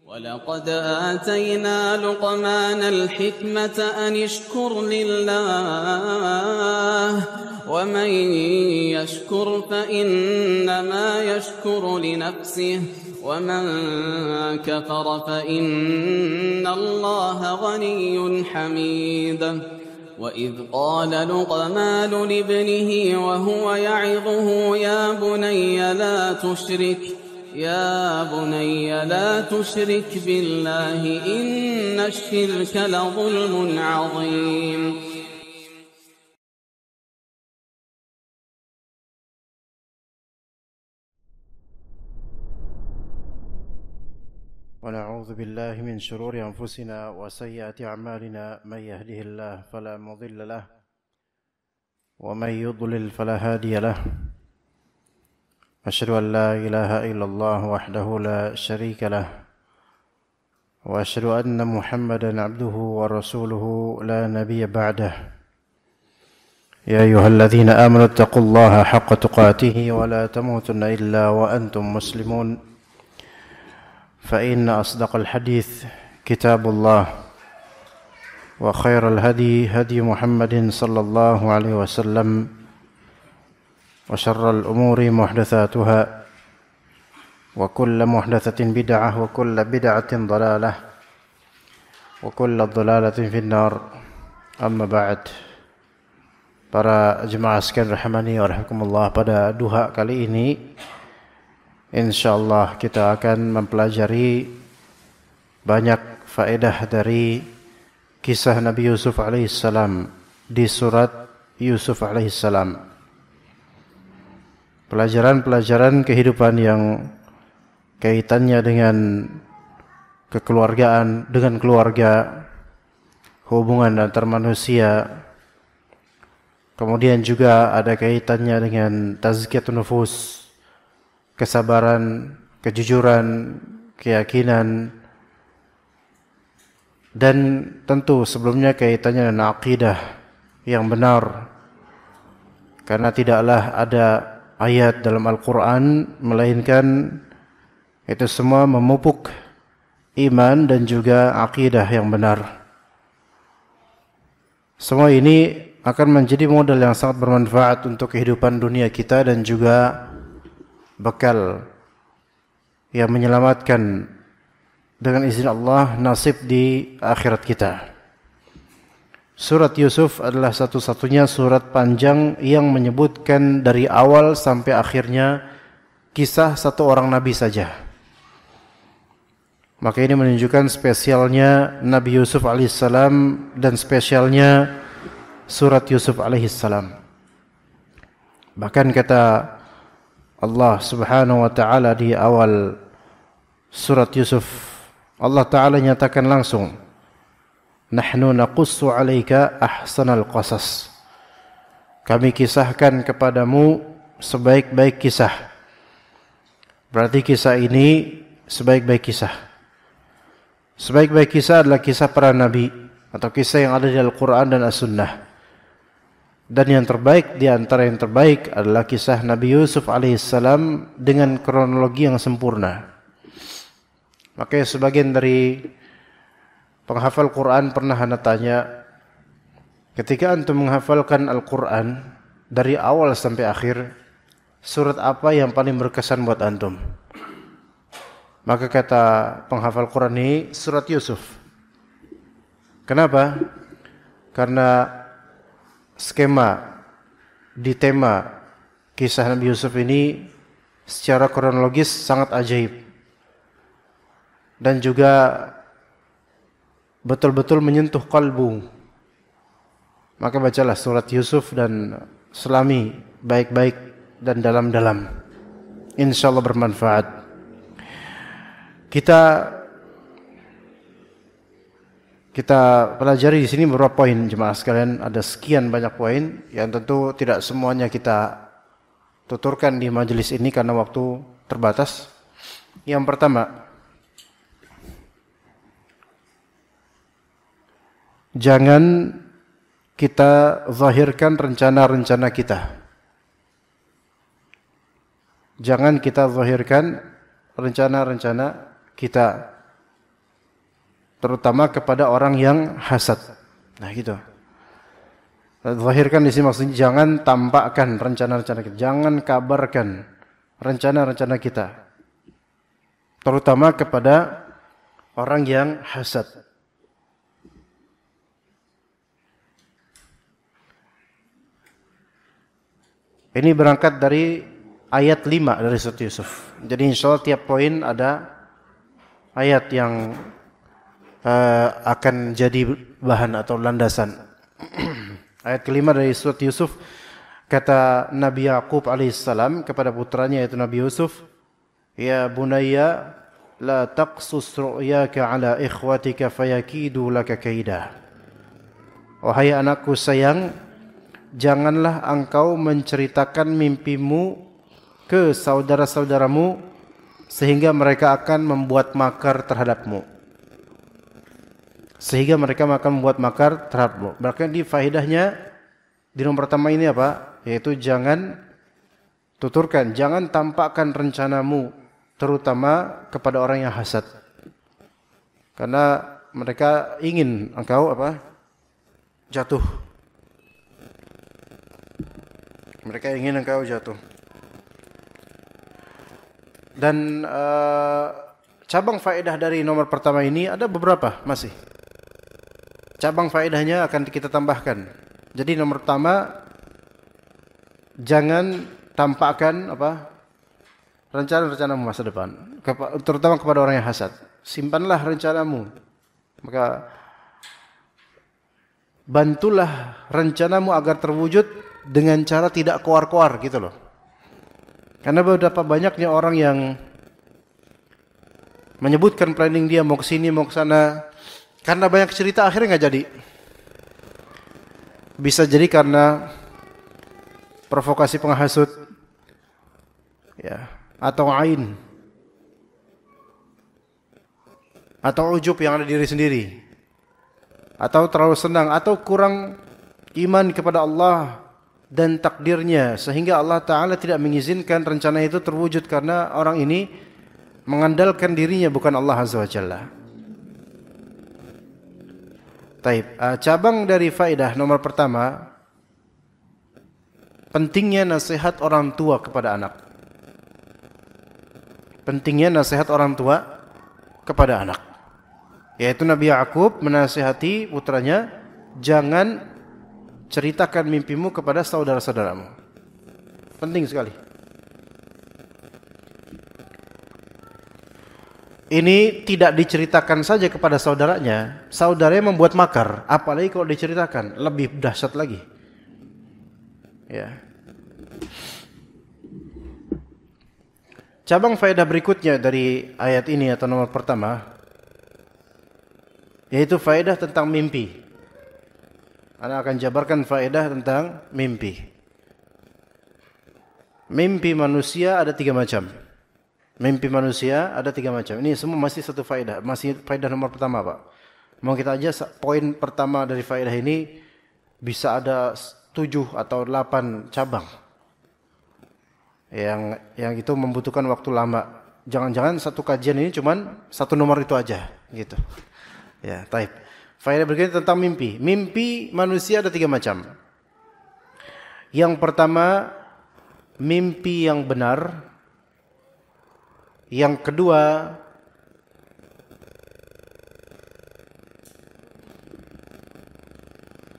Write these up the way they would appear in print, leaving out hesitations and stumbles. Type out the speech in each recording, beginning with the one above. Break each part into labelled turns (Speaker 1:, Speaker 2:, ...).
Speaker 1: ولقد آتينا لقمان الحكمة أن اشكر لله ومن يشكر فإنما يشكر لنفسه ومن كفر فإن الله غني حميد وإذ قال لقمان لابنه وهو يعظه يا بني لا تشرك بالله إن الشرك لظلم عظيم.
Speaker 2: ونعوذ بالله من شرور أنفسنا وسيئات أعمالنا من يهده الله فلا مضل له ومن يضلل فلا هادي له أشهد أن لا إله إلا الله وحده لا شريك له وأشهد أن محمدا عبده ورسوله لا نبي بعده يا أيها الذين آمنوا اتقوا الله حق تقاته ولا تموتن إلا وأنتم مسلمون فإن أصدق الحديث كتاب الله وخير الهدي هدي محمد صلى الله عليه وسلم وشر الأمور محدثاتها وكل محدثة بدعة وكل بدعة ضلالة وكل ضلالة في النار. أما بعد. Para jemaah sekalian rahimani wa rahimakumullah, pada duha kali ini insyaallah kita akan mempelajari banyak faedah dari kisah Nabi Yusuf alaihissalam di surat Yusuf alaihissalam. Pelajaran-pelajaran kehidupan yang kaitannya dengan kekeluargaan, dengan keluarga, hubungan antar manusia. Kemudian juga ada kaitannya dengan tazkiyatun nufus, kesabaran, kejujuran, keyakinan, dan tentu sebelumnya kaitannya dengan akidah yang benar. Karena tidaklah ada ayat dalam Al-Quran melainkan itu semua memupuk iman dan juga akidah yang benar. Semua ini akan menjadi modal yang sangat bermanfaat untuk kehidupan dunia kita dan juga bekal yang menyelamatkan dengan izin Allah nasib di akhirat kita. Surat Yusuf adalah satu-satunya surat panjang yang menyebutkan dari awal sampai akhirnya kisah satu orang nabi saja. Maka ini menunjukkan spesialnya Nabi Yusuf alaihissalam dan spesialnya surat Yusuf alaihissalam. Bahkan kata Allah subhanahu wa ta'ala di awal surat Yusuf, Allah ta'ala nyatakan langsung, nahnu naqussu alaika ahsanal qasas. Kami kisahkan kepadamu sebaik-baik kisah. Berarti kisah ini sebaik-baik kisah. Sebaik-baik kisah adalah kisah para nabi atau kisah yang ada di Al-Quran dan As-Sunnah. Dan yang terbaik di antara yang terbaik adalah kisah Nabi Yusuf alaihissalam dengan kronologi yang sempurna. Makanya sebagian dari penghafal Quran pernah anda tanya, ketika antum menghafalkan Al-Quran dari awal sampai akhir, surat apa yang paling berkesan buat antum? Maka kata penghafal Quran ini, surat Yusuf. Kenapa? Karena skema di tema kisah Nabi Yusuf ini secara kronologis sangat ajaib dan juga betul-betul menyentuh kalbu. Maka bacalah surat Yusuf dan selami baik-baik dan dalam-dalam. InsyaAllah bermanfaat. Kita pelajari di sini beberapa poin jemaah sekalian. Ada sekian banyak poin yang tentu tidak semuanya kita tuturkan di majelis ini karena waktu terbatas. Yang pertama, jangan kita zahirkan rencana-rencana kita. Jangan kita zahirkan rencana-rencana kita. terutama kepada orang yang hasad. Nah, gitu. Zahirkan di sini maksudnya jangan tampakkan rencana-rencana kita, jangan kabarkan rencana-rencana kita, terutama kepada orang yang hasad. Ini berangkat dari ayat 5 dari surat Yusuf. Jadi insyaallah tiap poin ada ayat yang akan jadi bahan atau landasan. Ayat kelima dari surat Yusuf, kata Nabi Yaqub alaihissalam kepada putranya yaitu Nabi Yusuf, "Ya bunayya la taqsus ru'yaka ala ikhwatika fayakidu laka kaida." Wahai anakku sayang, janganlah engkau menceritakan mimpimu ke saudara-saudaramu sehingga mereka akan membuat makar terhadapmu. Bahkan di faedahnya di nomor pertama ini apa? Yaitu jangan tuturkan, jangan tampakkan rencanamu terutama kepada orang yang hasad. Karena mereka ingin engkau apa? Jatuh. Mereka ingin engkau jatuh. Dan cabang faedah dari nomor pertama ini ada beberapa masih. Cabang faedahnya akan kita tambahkan. Jadi nomor pertama, jangan tampakkan apa? Rencana-rencanamu masa depan, terutama kepada orang yang hasad. Simpanlah rencanamu. Maka bantulah rencanamu agar terwujud dengan cara tidak koar-koar gitu loh. Karena beberapa banyaknya orang yang menyebutkan planning dia mau ke sini, mau ke sana, karena banyak cerita akhirnya nggak jadi. Bisa jadi karena provokasi penghasut, ya, atau ain, atau ujub yang ada di diri sendiri, atau terlalu senang, atau kurang iman kepada Allah dan takdirnya, sehingga Allah Ta'ala tidak mengizinkan rencana itu terwujud karena orang ini mengandalkan dirinya bukan Allah Azza wa Jalla. Taib. Cabang dari faedah nomor pertama, pentingnya nasihat orang tua kepada anak. Pentingnya nasihat orang tua kepada anak. Yaitu Nabi Yaqub menasihati putranya, jangan ceritakan mimpimu kepada saudara-saudaramu. Penting sekali. Ini tidak diceritakan saja kepada saudaranya. Saudaranya membuat makar, apalagi kalau diceritakan, lebih dahsyat lagi. Ya. Cabang faedah berikutnya dari ayat ini atau nomor pertama, yaitu faedah tentang mimpi. Ana akan jabarkan faedah tentang mimpi. Mimpi manusia ada 3 macam. Mimpi manusia ada 3 macam. Ini semua masih satu faedah. Masih faedah nomor pertama, Pak. Mau kita aja poin pertama dari faedah ini bisa ada 7 atau 8 cabang. Yang itu membutuhkan waktu lama. Jangan-jangan satu kajian ini cuman satu nomor itu aja, gitu. Ya, taib. Faedah berikutnya tentang mimpi. Mimpi manusia ada 3 macam. Yang pertama, mimpi yang benar. Yang kedua,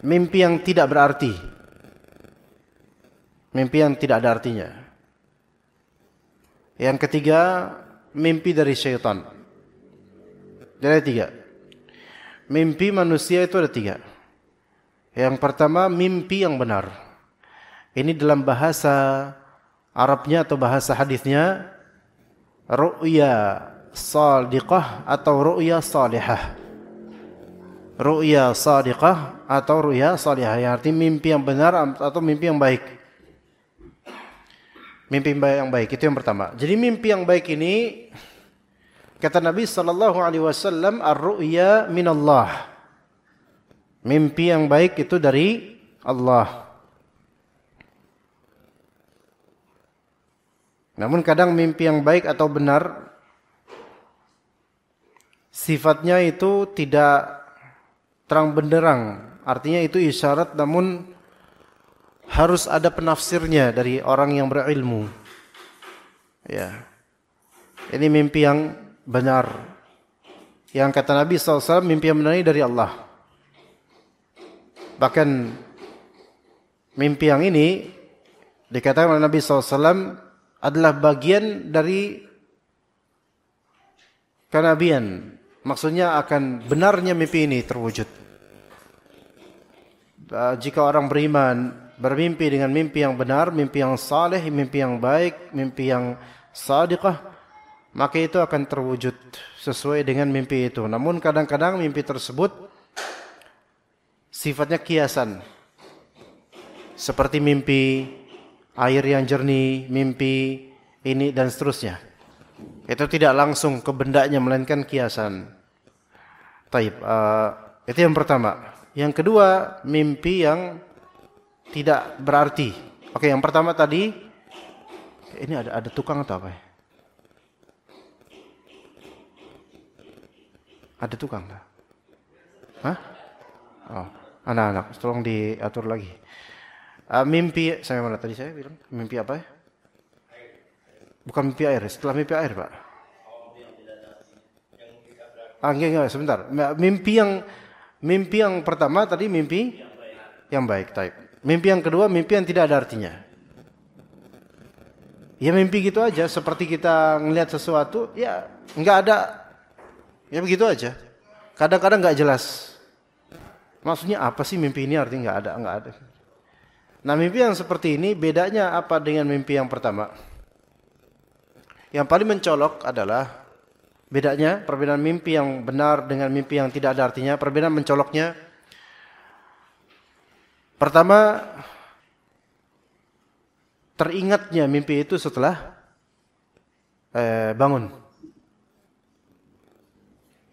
Speaker 2: mimpi yang tidak berarti. Mimpi yang tidak ada artinya. Yang ketiga, mimpi dari syaitan. Jadi ada 3. Mimpi manusia itu ada 3. Yang pertama, mimpi yang benar. Ini dalam bahasa Arabnya atau bahasa hadisnya, ru'ya sadiqah atau ru'ya salihah. Ru'ya sadiqah atau ru'ya salihah, yang arti mimpi yang benar atau mimpi yang baik. Mimpi yang baik itu yang pertama. Jadi mimpi yang baik ini, kata Nabi sallallahu alaihi wasallam, ar-ru'ya minallah. Mimpi yang baik itu dari Allah. Namun kadang mimpi yang baik atau benar sifatnya itu tidak terang benderang. Artinya itu isyarat namun harus ada penafsirnya dari orang yang berilmu. Ya. Ini mimpi yang benar. Yang kata Nabi SAW, mimpi yang benar ini dari Allah. Bahkan mimpi yang ini dikatakan oleh Nabi SAW adalah bagian dari kenabian. Maksudnya akan benarnya mimpi ini terwujud. Jika orang beriman bermimpi dengan mimpi yang benar, mimpi yang saleh, mimpi yang baik, mimpi yang sadiqah, maka itu akan terwujud sesuai dengan mimpi itu. Namun kadang-kadang mimpi tersebut sifatnya kiasan. Seperti mimpi air yang jernih, mimpi ini dan seterusnya. Itu tidak langsung ke bendanya melainkan kiasan. Taib, itu yang pertama. Yang kedua, mimpi yang tidak berarti. Oke, yang pertama tadi, ini ada tukang atau apa ya? Ada tukang tak? Hah? Oh, anak-anak, tolong diatur lagi. Mimpi, saya mana tadi saya bilang? Mimpi apa ya? Bukan mimpi air, setelah mimpi air, Pak. Enggak, sebentar. Mimpi yang pertama tadi mimpi yang baik, taib. Mimpi yang kedua mimpi yang tidak ada artinya. Ya mimpi gitu aja, seperti kita ngelihat sesuatu, ya nggak ada, ya begitu aja. Kadang-kadang nggak jelas. Maksudnya apa sih mimpi ini? Artinya nggak ada. Nah mimpi yang seperti ini bedanya apa dengan mimpi yang pertama? Yang paling mencolok adalah bedanya, perbedaan mimpi yang benar dengan mimpi yang tidak ada artinya, perbedaan mencoloknya. Pertama, teringatnya mimpi itu setelah bangun.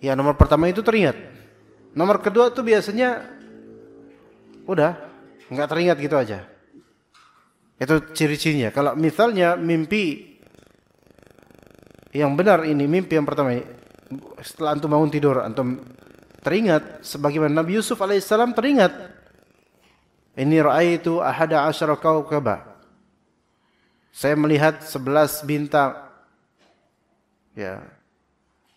Speaker 2: Ya, nomor pertama itu teringat. Nomor kedua itu biasanya udah nggak teringat gitu aja. Itu ciri-cirinya. Kalau misalnya mimpi yang benar ini, mimpi yang pertama ini, setelah antum bangun tidur, antum teringat, sebagaimana Nabi Yusuf alaihissalam teringat. Ini ra'aitu ahada asyara kawkaba. Saya melihat 11 bintang. Ya.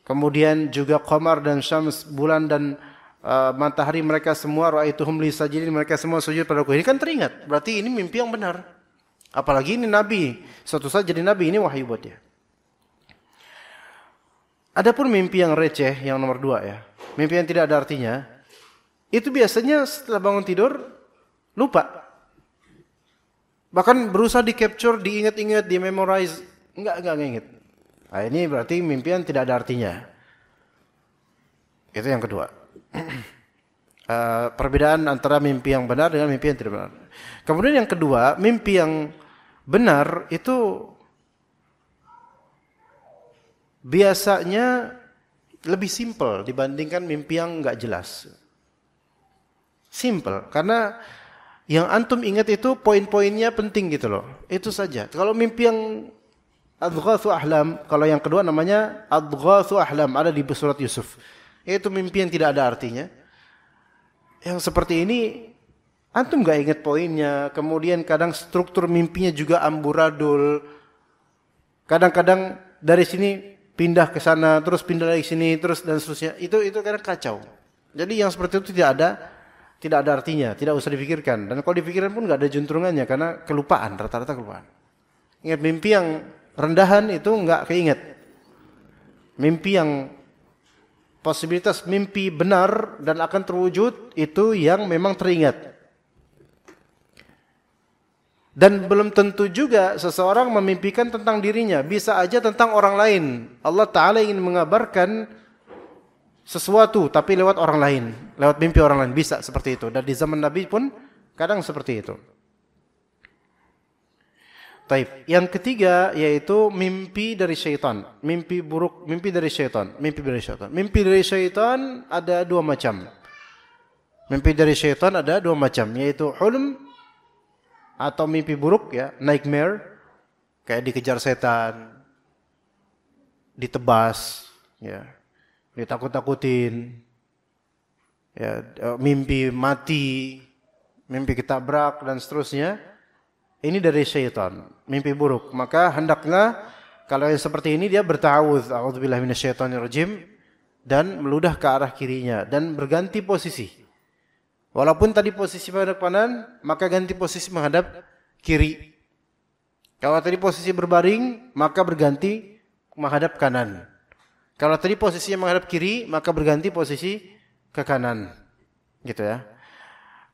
Speaker 2: Kemudian juga qamar dan syams, bulan dan matahari, mereka semua ra'aituhum li sajidin, mereka semua sujud padaku. Ini kan teringat. Berarti ini mimpi yang benar. Apalagi ini nabi. Suatu saat jadi nabi, ini wahyu buat dia. Adapun mimpi yang receh, yang nomor 2 ya, mimpi yang tidak ada artinya, itu biasanya setelah bangun tidur, lupa. Bahkan berusaha di-capture, diingat-ingat, di-memorize, enggak ingat. Nah, ini berarti mimpi yang tidak ada artinya. Itu yang kedua. Perbedaan antara mimpi yang benar dengan mimpi yang tidak benar. Kemudian yang kedua, mimpi yang benar itu biasanya lebih simple dibandingkan mimpi yang enggak jelas. Simple, karena yang antum ingat itu poin-poinnya penting gitu loh. Itu saja. Kalau mimpi yang adghatsu ahlam, kalau yang kedua namanya adghatsu ahlam, ada di surat Yusuf. Itu mimpi yang tidak ada artinya. Yang seperti ini antum enggak ingat poinnya, kemudian kadang struktur mimpinya juga amburadul. Kadang-kadang dari sini pindah ke sana, terus pindah lagi ke sini, terus dan seterusnya. Itu kadang kacau. Jadi yang seperti itu tidak ada artinya, tidak usah dipikirkan. Dan kalau dipikirkan pun nggak ada juntrungannya karena kelupaan, rata-rata kelupaan. Ingat mimpi yang rendahan itu nggak keinget. Mimpi yang posibilitas mimpi benar dan akan terwujud itu yang memang teringat. Dan belum tentu juga seseorang memimpikan tentang dirinya. Bisa aja tentang orang lain. Allah Ta'ala ingin mengabarkan sesuatu tapi lewat orang lain. Lewat mimpi orang lain. Bisa seperti itu. Dan di zaman Nabi pun kadang seperti itu. Taib. Yang ketiga yaitu mimpi dari syaitan. Mimpi buruk. Mimpi dari syaitan. Mimpi dari syaitan. Mimpi dari syaitan ada 2 macam. Mimpi dari syaitan ada 2 macam. Yaitu hulm atau mimpi buruk ya, nightmare, kayak dikejar setan, ditebas, ya. ditakut-takutin, ya, mimpi mati, mimpi ketabrak dan seterusnya. Ini dari syaitan, mimpi buruk. Maka hendaklah kalau yang seperti ini dia berta'awudz, a'udzubillahi minasyaitonirrajim, dan meludah ke arah kirinya dan berganti posisi. Walaupun tadi posisi menghadap kanan, maka ganti posisi menghadap kiri. Kalau tadi posisi berbaring, maka berganti menghadap kanan. Kalau tadi posisinya menghadap kiri, maka berganti posisi ke kanan. Gitu ya.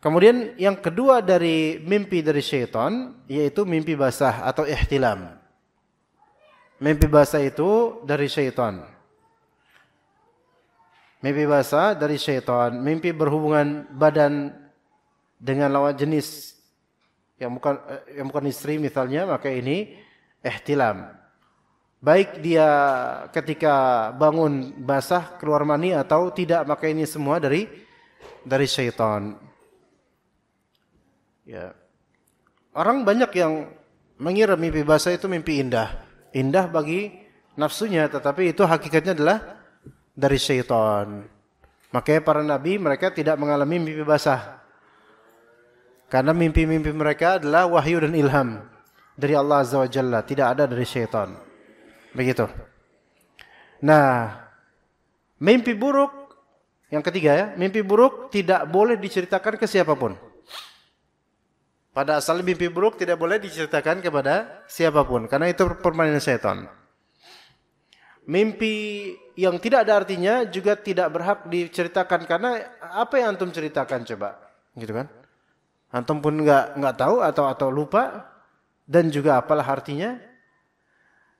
Speaker 2: Kemudian yang kedua dari mimpi dari syaitan, yaitu mimpi basah atau ihtilam. Mimpi basah itu dari syaitan. Mimpi basah dari syaitan. Mimpi berhubungan badan dengan lawan jenis yang bukan istri misalnya, maka ini ihtilam. Baik dia ketika bangun basah keluar mani atau tidak, maka ini semua dari syaitan. Ya. Orang banyak yang mengira mimpi basah itu mimpi indah. Indah bagi nafsunya, tetapi itu hakikatnya adalah dari syaitan. Makanya para nabi mereka tidak mengalami mimpi basah. Karena mimpi-mimpi mereka adalah wahyu dan ilham dari Allah Azza wa Jalla, tidak ada dari syaitan. Begitu. Nah, mimpi buruk yang ketiga ya, mimpi buruk tidak boleh diceritakan ke siapapun. Pada asalnya mimpi buruk tidak boleh diceritakan kepada siapapun, karena itu permainan syaitan. Mimpi yang tidak ada artinya juga tidak berhak diceritakan, karena apa yang antum ceritakan coba, gitu kan? Antum pun nggak tahu atau lupa, dan juga apalah artinya.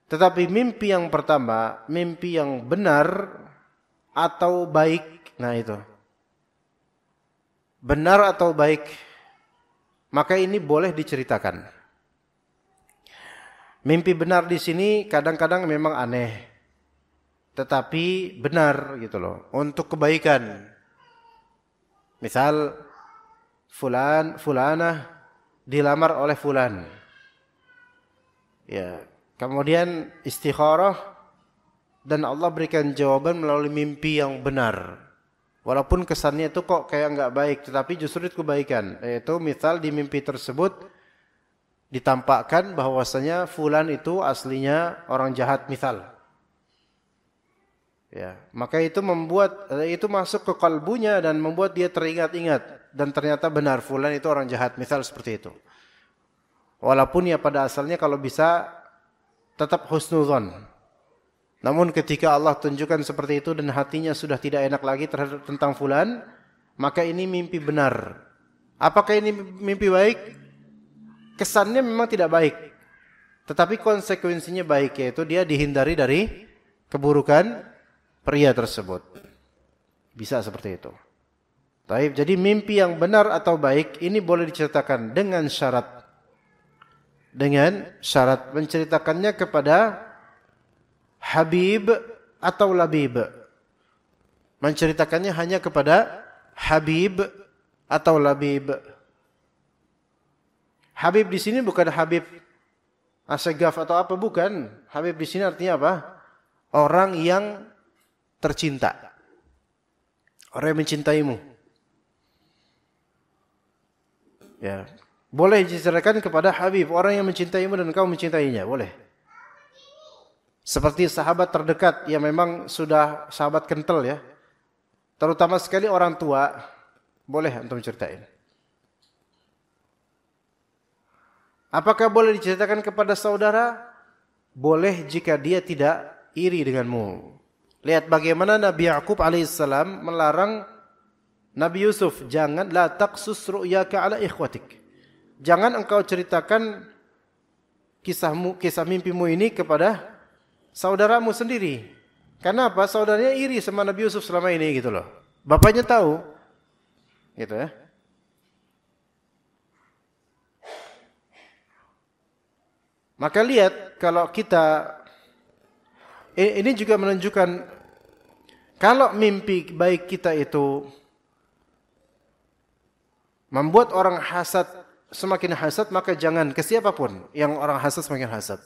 Speaker 2: Tetapi mimpi yang pertama, mimpi yang benar atau baik, nah itu benar atau baik, maka ini boleh diceritakan. Mimpi benar di sini kadang-kadang memang aneh, tetapi benar gitu loh, untuk kebaikan. Misal fulanah dilamar oleh fulan. Ya, kemudian istikharah dan Allah berikan jawaban melalui mimpi yang benar. Walaupun kesannya itu kok kayak nggak baik, tetapi justru itu kebaikan. Yaitu misal di mimpi tersebut ditampakkan bahwasanya fulan itu aslinya orang jahat misal. Ya, maka itu masuk ke kalbunya dan membuat dia teringat-ingat, dan ternyata benar fulan itu orang jahat misal seperti itu. Walaupun ya pada asalnya kalau bisa tetap husnuzon. Namun ketika Allah tunjukkan seperti itu dan hatinya sudah tidak enak lagi terhadap tentang fulan, maka ini mimpi benar. Apakah ini mimpi baik? Kesannya memang tidak baik, tetapi konsekuensinya baik, yaitu dia dihindari dari keburukan pria tersebut. Bisa seperti itu. Baik, jadi mimpi yang benar atau baik ini boleh diceritakan dengan syarat. Dengan syarat menceritakannya kepada Habib atau Labib. Menceritakannya hanya kepada Habib atau Labib. Habib di sini bukan Habib Asegaf atau apa, bukan. Habib di sini artinya apa? Orang yang tercinta. Orang yang mencintaimu. Ya, boleh diceritakan kepada Habib, orang yang mencintaimu dan kau mencintainya, boleh. Seperti sahabat terdekat yang memang sudah sahabat kental ya. Terutama sekali orang tua, boleh antum ceritain. Apakah boleh diceritakan kepada saudara? Boleh jika dia tidak iri denganmu. Lihat bagaimana Nabi Ya'qub alaihissalam melarang Nabi Yusuf, jangan la taqsus ru'yaka ala ikhwatik. Jangan engkau ceritakan kisah mimpimu ini kepada saudaramu sendiri. Karena apa? Saudaranya iri sama Nabi Yusuf selama ini gitu loh. Bapaknya tahu. Gitu ya. Maka lihat kalau kita, ini juga menunjukkan kalau mimpi baik kita itu membuat orang hasad, semakin hasad, maka jangan ke siapapun yang orang hasad semakin hasad.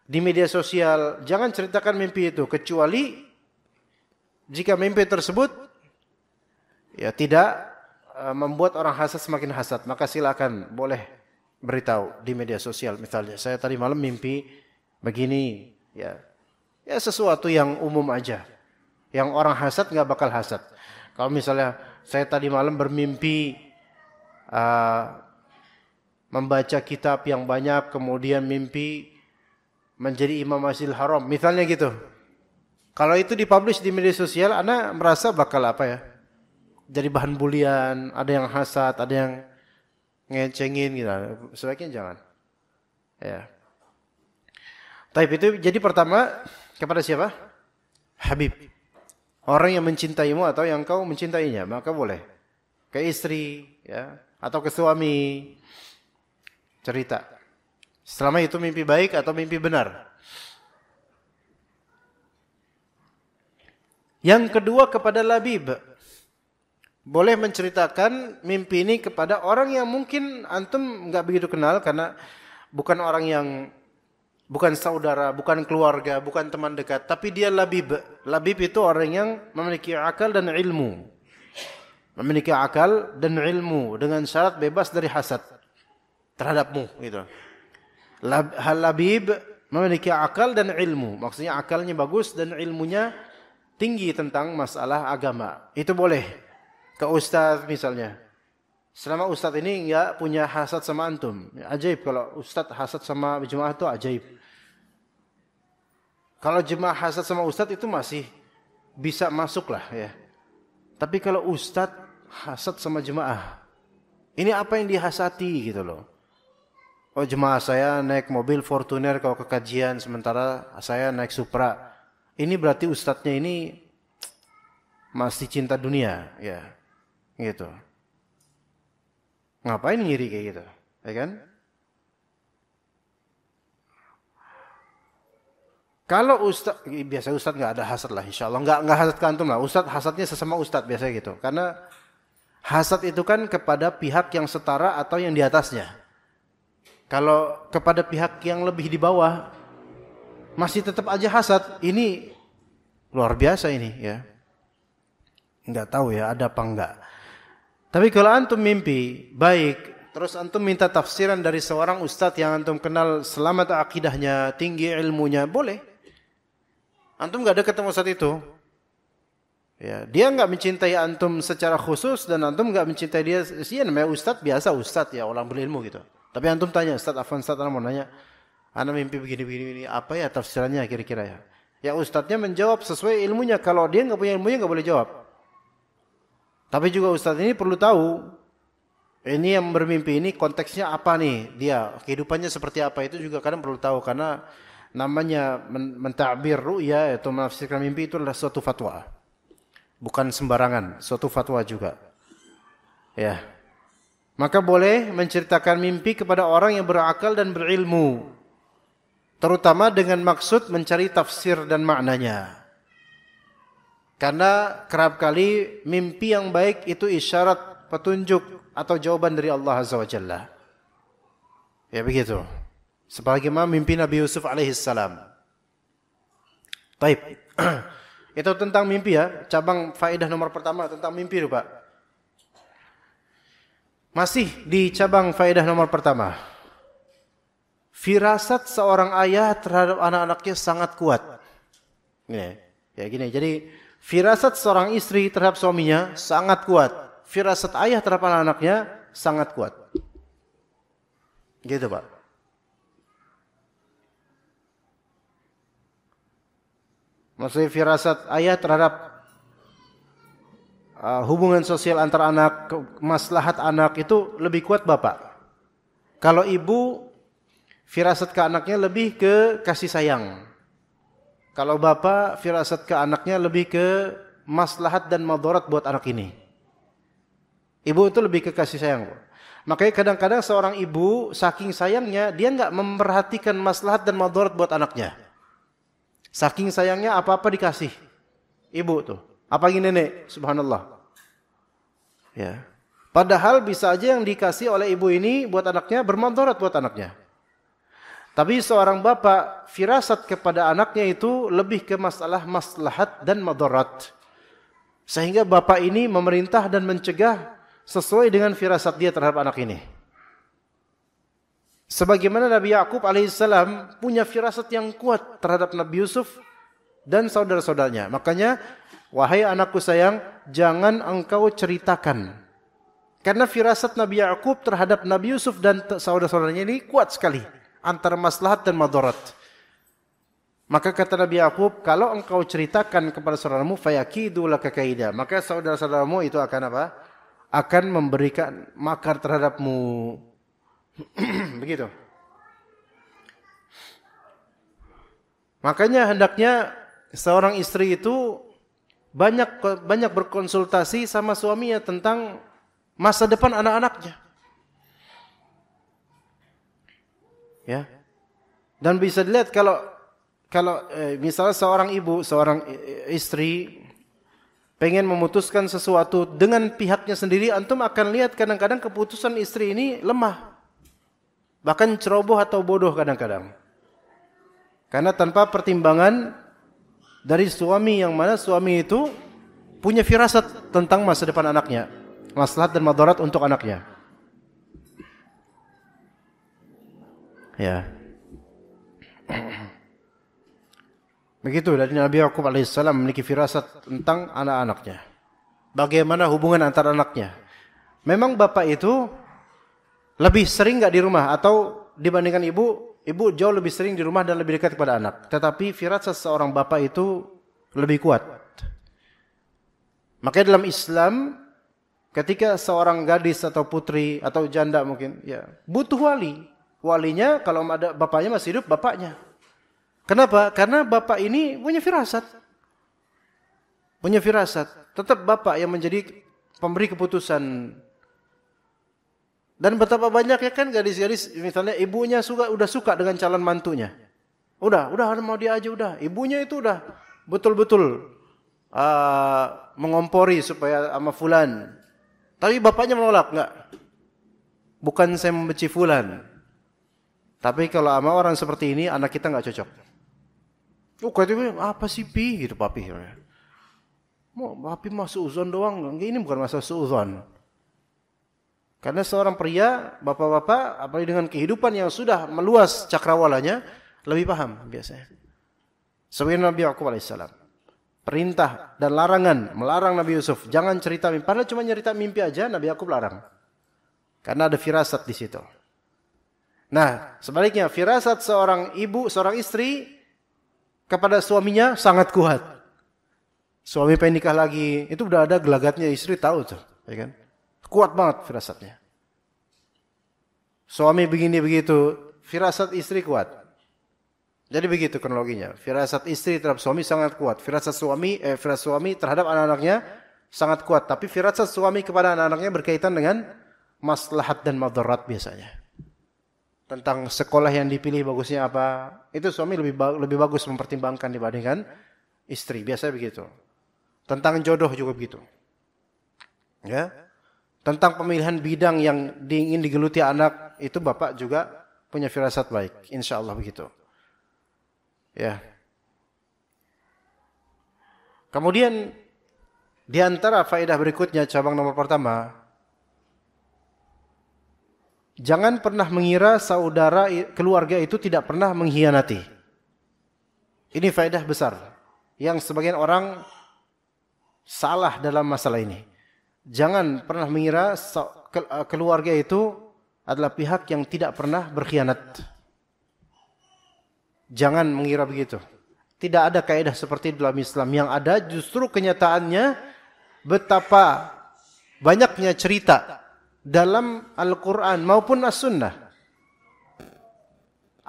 Speaker 2: Di media sosial, jangan ceritakan mimpi itu, kecuali jika mimpi tersebut ya tidak membuat orang hasad semakin hasad, maka silakan boleh beritahu di media sosial. Misalnya, saya tadi malam mimpi begini, ya sesuatu yang umum aja, yang orang hasad nggak bakal hasad. Kalau misalnya saya tadi malam bermimpi membaca kitab yang banyak, kemudian mimpi menjadi imam Masjidil Haram, misalnya gitu. Kalau itu dipublish di media sosial, Anda merasa bakal apa ya? Jadi bahan bulian, ada yang hasad, ada yang ngecengin gitu. Sebaiknya jangan. Ya. Tapi itu jadi pertama kepada siapa? Habib. Orang yang mencintaimu atau yang kau mencintainya, maka boleh. Ke istri, ya, atau ke suami. Cerita. Selama itu mimpi baik atau mimpi benar. Yang kedua kepada labib. Boleh menceritakan mimpi ini kepada orang yang mungkin antum enggak begitu kenal, karena bukan orang yang, bukan saudara, bukan keluarga, bukan teman dekat, tapi dia labib. Labib itu orang yang memiliki akal dan ilmu. Memiliki akal dan ilmu dengan syarat bebas dari hasad terhadapmu gitu. Labib memiliki akal dan ilmu. Maksudnya akalnya bagus dan ilmunya tinggi tentang masalah agama. Itu boleh. Ke ustaz misalnya. Selama ustaz ini enggak punya hasad sama antum. Ajaib kalau ustaz hasad sama jemaah itu ajaib. Kalau jemaah hasad sama ustaz itu masih bisa masuk lah ya. Tapi kalau ustaz hasad sama jemaah, ini apa yang dihasati gitu loh. Oh, jemaah saya naik mobil Fortuner kalau ke kajian, sementara saya naik Supra. Ini berarti ustadznya ini masih cinta dunia, ya, gitu. Ngapain ngiri kayak gitu, ya kan? Kalau ustadz, biasa ustadz nggak ada hasad lah, insya Allah nggak hasad ke antum lah. Ustadz hasadnya sesama ustadz biasa gitu, karena hasad itu kan kepada pihak yang setara atau yang di atasnya. Kalau kepada pihak yang lebih di bawah, masih tetap aja hasad. Ini luar biasa ini ya. Enggak tahu ya ada apa enggak. Tapi kalau antum mimpi baik, terus antum minta tafsiran dari seorang ustadz yang antum kenal, selamat akidahnya, tinggi ilmunya, boleh. Antum enggak ada ketemu saat itu. Ya, dia enggak mencintai antum secara khusus dan antum enggak mencintai dia. Dia namanya ustadz, biasa ustadz ya, orang berilmu gitu. Tapi antum tanya, Ustaz Afwan, Ustaz mau nanya, ana mimpi begini, apa ya tafsirannya kira-kira ya? Ya ustadznya menjawab sesuai ilmunya. Kalau dia nggak punya ilmunya nggak boleh jawab. Tapi juga ustadz ini perlu tahu, ini yang bermimpi ini konteksnya apa nih? Dia kehidupannya seperti apa, itu juga kadang perlu tahu, karena namanya mentakbir ru'ya atau menafsirkan mimpi itu adalah suatu fatwa. Bukan sembarangan, suatu fatwa juga. Ya. Maka boleh menceritakan mimpi kepada orang yang berakal dan berilmu, terutama dengan maksud mencari tafsir dan maknanya. Karena kerap kali mimpi yang baik itu isyarat, petunjuk atau jawaban dari Allah Azza wa Jalla. Ya begitu. Sebagaimana mimpi Nabi Yusuf alaihissalam. Baik. Itu tentang mimpi ya. Cabang faedah nomor pertama tentang mimpi, Pak. Masih di cabang faedah nomor pertama. Firasat seorang ayah terhadap anak-anaknya sangat kuat. Gini, ya gini. Jadi firasat seorang istri terhadap suaminya sangat kuat. Firasat ayah terhadap anak-anaknya sangat kuat. Gitu, Pak. Maksudnya firasat ayah terhadap hubungan sosial antar anak, maslahat anak itu lebih kuat bapak. Kalau ibu, firasat ke anaknya lebih ke kasih sayang. Kalau bapak, firasat ke anaknya lebih ke maslahat dan madarat buat anak ini. Ibu itu lebih ke kasih sayang. Makanya kadang-kadang seorang ibu saking sayangnya, dia enggak memperhatikan maslahat dan madarat buat anaknya. Saking sayangnya apa-apa dikasih. Ibu tuh. Apalagi nenek, subhanallah. Ya. Padahal bisa aja yang dikasih oleh ibu ini buat anaknya bermadarat buat anaknya. Tapi seorang bapak firasat kepada anaknya itu lebih ke masalah maslahat dan madarat. Sehingga bapak ini memerintah dan mencegah sesuai dengan firasat dia terhadap anak ini. Sebagaimana Nabi Yakub alaihissalam punya firasat yang kuat terhadap Nabi Yusuf dan saudara-saudaranya. Makanya, wahai anakku sayang, jangan engkau ceritakan. Karena firasat Nabi Yakub terhadap Nabi Yusuf dan saudara-saudaranya ini kuat sekali. Antara maslahat dan madarat. Maka kata Nabi Yakub, kalau engkau ceritakan kepada saudaramu, fayakidu laka kaida. Maka saudara-saudaramu itu akan apa? Akan memberikan makar terhadapmu. Begitu. Makanya hendaknya seorang istri itu banyak berkonsultasi sama suaminya tentang masa depan anak-anaknya. Ya. Dan bisa dilihat kalau misalnya seorang ibu, seorang istri pengen memutuskan sesuatu dengan pihaknya sendiri, antum akan lihat kadang-kadang keputusan istri ini lemah. Bahkan ceroboh atau bodoh kadang-kadang. Karena tanpa pertimbangan dari suami, yang mana suami itu punya firasat tentang masa depan anaknya, maslahat dan madarat untuk anaknya. Ya. Begitu dari Nabi Yakub alaihissalam memiliki firasat tentang anak-anaknya. Bagaimana hubungan antara anaknya. Memang bapak itu lebih sering enggak di rumah, atau dibandingkan ibu jauh lebih sering di rumah dan lebih dekat kepada anak. Tetapi firasat seorang bapak itu lebih kuat. Makanya dalam Islam, ketika seorang gadis atau putri atau janda mungkin, ya butuh wali. Walinya kalau ada bapaknya masih hidup, bapaknya. Kenapa? Karena bapak ini punya firasat. Punya firasat. Tetap bapak yang menjadi pemberi keputusan. Dan betapa banyaknya kan gadis-gadis, misalnya ibunya udah suka dengan calon mantunya. Udah mau dia aja udah. Ibunya itu udah betul-betul mengompori supaya sama fulan. Tapi bapaknya menolak, enggak. Bukan saya membenci fulan. Tapi kalau sama orang seperti ini, anak kita enggak cocok. Katanya, apa sih pi? Gitu papi. Papi mah suuzon doang. Ini bukan masalah suuzon. Karena seorang pria, bapak-bapak, apalagi dengan kehidupan yang sudah meluas cakrawalanya, lebih paham biasanya. Sebagai Nabi Yakub alaihissalam. Perintah dan larangan, melarang Nabi Yusuf. Jangan cerita mimpi. Padahal cuma cerita mimpi aja, Nabi Yakub larang. Karena ada firasat di situ. Nah, sebaliknya, firasat seorang ibu, seorang istri, kepada suaminya sangat kuat. Suami pengen nikah lagi, itu udah ada gelagatnya, istri tahu tuh. Ya kan? Kuat banget firasatnya. Suami begini begitu, firasat istri kuat. Jadi begitu kronologinya. Firasat istri terhadap suami sangat kuat. Firasat suami terhadap anak-anaknya sangat kuat. Tapi firasat suami kepada anak-anaknya berkaitan dengan maslahat dan madarat biasanya. Tentang sekolah yang dipilih bagusnya apa. Itu suami lebih bagus mempertimbangkan dibandingkan istri. Biasanya begitu. Tentang jodoh juga begitu. Ya. Tentang pemilihan bidang yang ingin digeluti anak, itu bapak juga punya firasat baik. Insya Allah begitu. Ya. Kemudian di antara faedah berikutnya, cabang nomor pertama, jangan pernah mengira saudara keluarga itu tidak pernah mengkhianati. Ini faedah besar yang sebagian orang salah dalam masalah ini. Jangan pernah mengira keluarga itu adalah pihak yang tidak pernah berkhianat. Jangan mengira begitu. Tidak ada kaidah seperti dalam Islam. Yang ada justru kenyataannya betapa banyaknya cerita dalam Al-Quran maupun As-Sunnah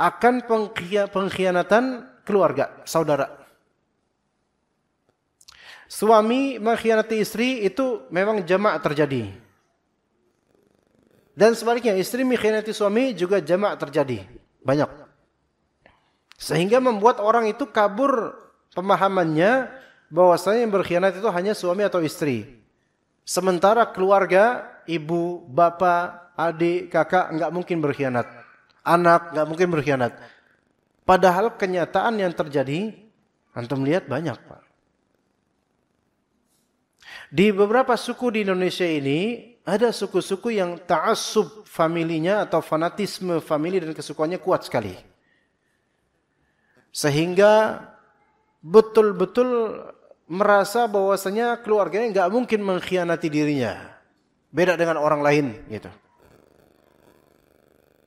Speaker 2: akan pengkhianatan keluarga, saudara. Suami mengkhianati istri itu memang jamak terjadi. Dan sebaliknya, istri mengkhianati suami juga jamak terjadi. Banyak. Sehingga membuat orang itu kabur pemahamannya bahwasanya yang berkhianat itu hanya suami atau istri. Sementara keluarga, ibu, bapak, adik, kakak enggak mungkin berkhianat. Anak enggak mungkin berkhianat. Padahal kenyataan yang terjadi, antum lihat banyak, Pak. Di beberapa suku di Indonesia ini, ada suku-suku yang ta'assub familinya atau fanatisme famili dan kesukaannya kuat sekali. Sehingga betul-betul merasa bahwasanya keluarganya nggak mungkin mengkhianati dirinya. Beda dengan orang lain gitu.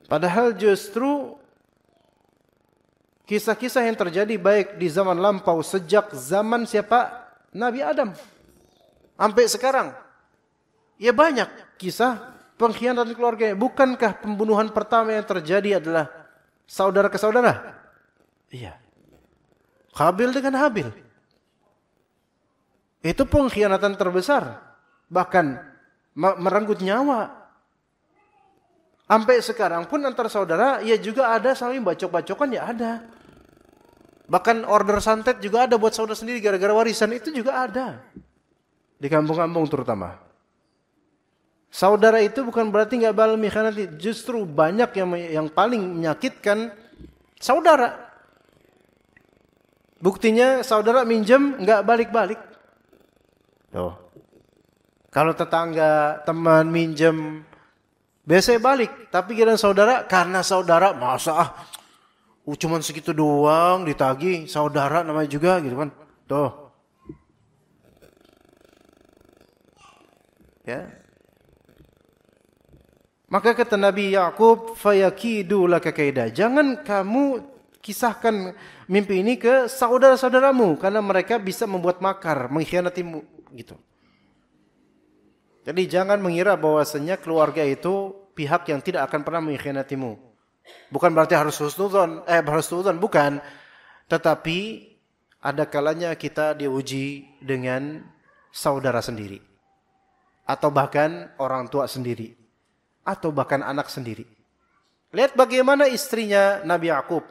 Speaker 2: Padahal justru kisah-kisah yang terjadi baik di zaman lampau sejak zaman siapa? Nabi Adam. Sampai sekarang. Ya banyak kisah pengkhianatan keluarganya. Bukankah pembunuhan pertama yang terjadi adalah saudara ke saudara? Iya. Habil dengan Habil. Itu pengkhianatan terbesar. Bahkan merenggut nyawa. Sampai sekarang pun antar saudara, ya juga ada saling bacok-bacokan, ya ada. Bahkan order santet juga ada buat saudara sendiri gara-gara warisan, itu juga ada. Di kampung-kampung terutama. Saudara itu bukan berarti nggak bakal mengkhianati, justru banyak yang paling menyakitkan saudara. Buktinya saudara minjem nggak balik-balik. Tuh. Kalau tetangga, teman minjem biasanya balik, tapi kira saudara karena saudara masa cuman segitu doang ditagih, saudara namanya juga gitu kan. Tuh. Ya. Maka kata Nabi Yakub, fayakidu laka kaida. Jangan kamu kisahkan mimpi ini ke saudara-saudaramu karena mereka bisa membuat makar, mengkhianatimu gitu. Jadi jangan mengira bahwasanya keluarga itu pihak yang tidak akan pernah mengkhianatimu. Bukan berarti harus husnudzon, bukan. Tetapi ada kalanya kita diuji dengan saudara sendiri atau bahkan orang tua sendiri. Atau bahkan anak sendiri. Lihat bagaimana istrinya Nabi Yakub,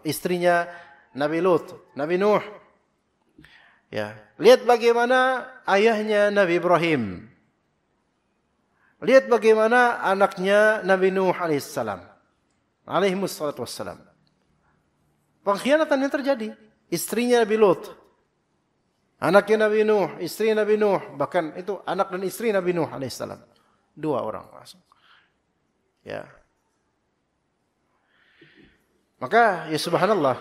Speaker 2: istrinya Nabi Lut, Nabi Nuh. Ya, lihat bagaimana ayahnya Nabi Ibrahim. Lihat bagaimana anaknya Nabi Nuh alaihissalam. Alaihimussalatu wassalam. Pengkhianatan yang terjadi. Istrinya Nabi Lut. Anaknya Nabi Nuh, istri Nabi Nuh, bahkan itu anak dan istri Nabi Nuh alaihissalam. 2 orang langsung. Ya. Maka ya subhanallah.